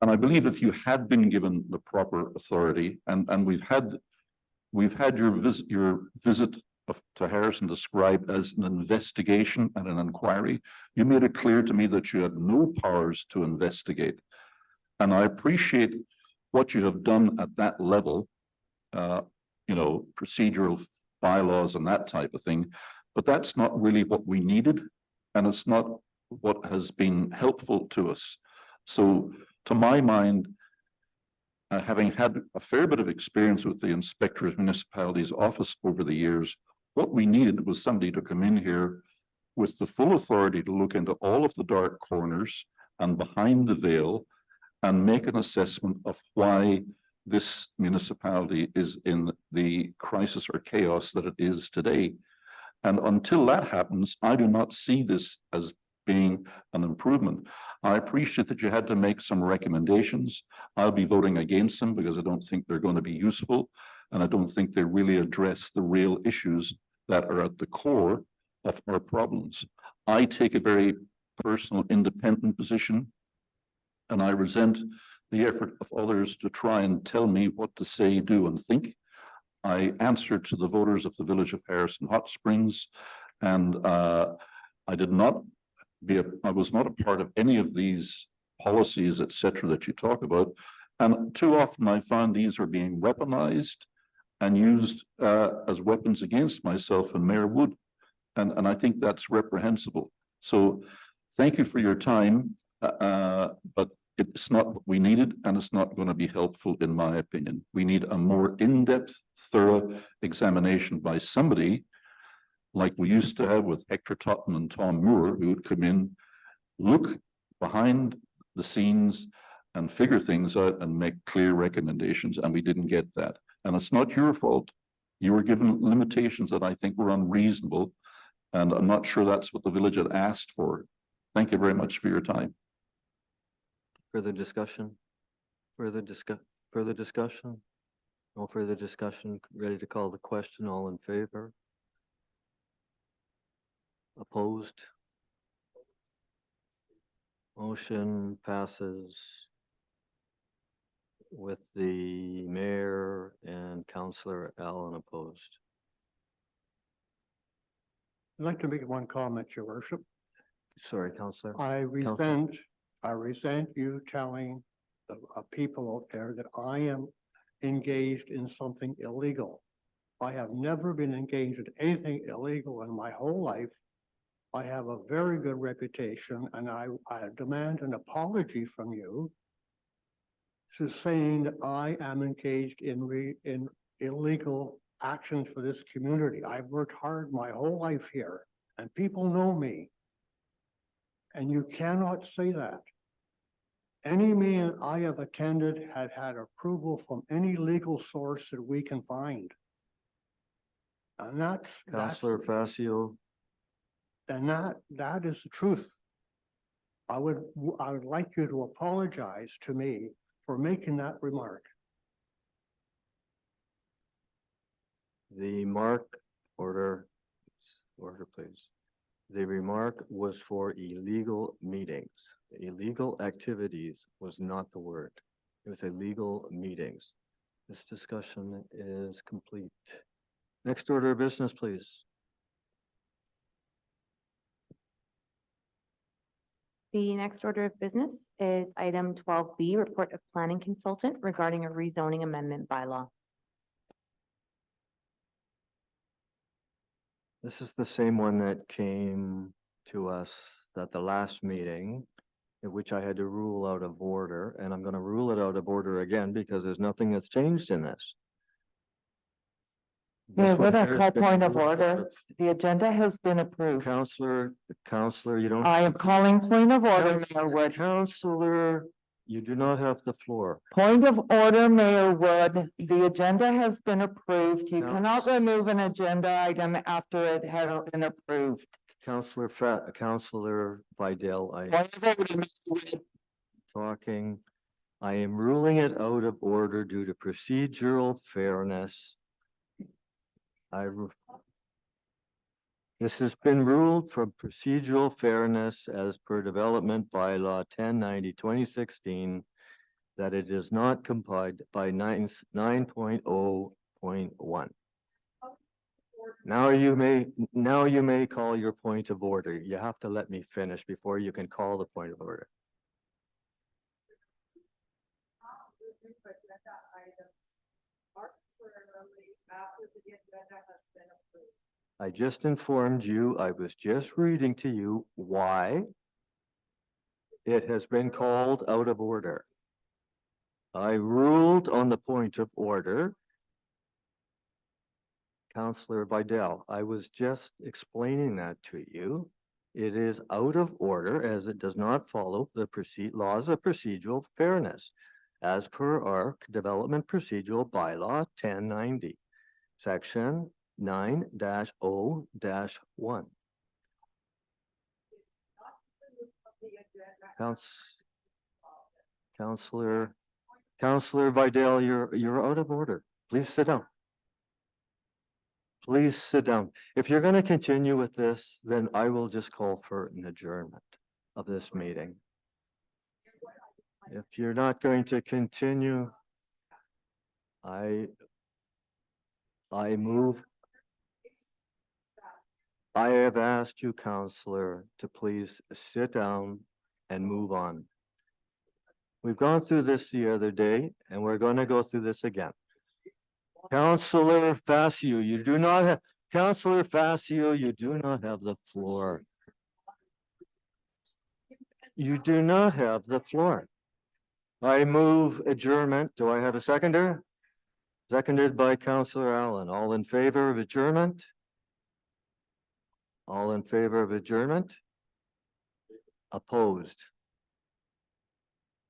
C: And I believe if you had been given the proper authority, and we've had your visit to Harrison described as an investigation and an inquiry. You made it clear to me that you had no powers to investigate. And I appreciate what you have done at that level, procedural bylaws and that type of thing, but that's not really what we needed. And it's not what has been helpful to us. So to my mind, having had a fair bit of experience with the Inspector of Municipalities office over the years, what we needed was somebody to come in here with the full authority to look into all of the dark corners and behind the veil and make an assessment of why this municipality is in the crisis or chaos that it is today. And until that happens, I do not see this as being an improvement. I appreciate that you had to make some recommendations. I'll be voting against them because I don't think they're going to be useful. And I don't think they really address the real issues that are at the core of our problems. I take a very personal, independent position, and I resent the effort of others to try and tell me what to say, do, and think. I answer to the voters of the village of Harrison Hot Springs, and I was not a part of any of these policies, etc., that you talk about. And too often I found these are being weaponized and used as weapons against myself and Mayor Wood. And I think that's reprehensible. So thank you for your time, but it's not what we needed, and it's not going to be helpful in my opinion. We need a more in-depth, thorough examination by somebody like we used to have with Hector Totten and Tom Moore, who would come in, look behind the scenes and figure things out and make clear recommendations, and we didn't get that. And it's not your fault. You were given limitations that I think were unreasonable, and I'm not sure that's what the village had asked for. Thank you very much for your time.
A: Further discussion? Further discussion? No further discussion. Ready to call the question? All in favor? Opposed? Motion passes with the mayor and Councillor Allen opposed.
E: I'd like to make one comment, Your Worship.
A: Sorry, Councillor.
E: I resent you telling the people out there that I am engaged in something illegal. I have never been engaged in anything illegal in my whole life. I have a very good reputation, and I demand an apology from you to saying that I am engaged in illegal actions for this community. I've worked hard my whole life here, and people know me. And you cannot say that. Any meeting I have attended had approval from any legal source that we can find. And that's
A: Councillor Facio.
E: and that is the truth. I would like you to apologize to me for making that remark.
A: The order, please. The remark was for illegal meetings. Illegal activities was not the word. It was illegal meetings. This discussion is complete. Next order of business, please.
B: The next order of business is item 12B, report of planning consultant regarding a rezoning amendment bylaw.
A: This is the same one that came to us at the last meeting, in which I had to rule out of order, and I'm going to rule it out of order again because there's nothing that's changed in this.
D: Mayor
A: This one
D: Wood, I
A: here has
D: call
A: been
D: point of
A: approved.
D: order. The agenda has been approved.
A: Counselor, you don't.
D: I am calling point of order, Mayor Wood.
A: Counselor, you do not have the floor.
D: Point of order, Mayor Wood. The agenda has been approved. You
A: Now-
D: cannot remove an agenda item after it has
A: Now-
D: been approved.
A: Counselor Vidal, I am
D: Point of order, Mayor Wood.
A: talking. I am ruling it out of order due to procedural fairness. This has been ruled for procedural fairness as per development bylaw 1090/2016 that it is not complied by 9.0.1. Now you may call your point of order. You have to let me finish before you can call the point of order. I just informed you, I was just reading to you why it has been called out of order. I ruled on the point of order. Counselor Vidal, I was just explaining that to you. It is out of order as it does not follow the laws of procedural fairness as per our development procedural bylaw 1090, section 9-0-1. Counselor Vidal, you're out of order. Please sit down. Please sit down. If you're going to continue with this, then I will just call for an adjournment of this meeting. If you're not going to continue, I move. I have asked you, Counselor, to please sit down and move on. We've gone through this the other day, and we're going to go through this again. Counselor Facio, you do not have, Counselor Facio, you do not have the floor. You do not have the floor. I move adjournment. Do I have a seconder? Seconded by Counselor Allen. All in favor of adjournment? All in favor of adjournment? Opposed?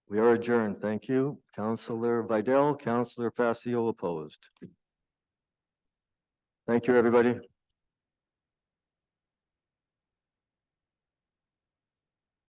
A: We are adjourned. Thank you. Counselor Vidal, Counselor Facio opposed. Thank you, everybody.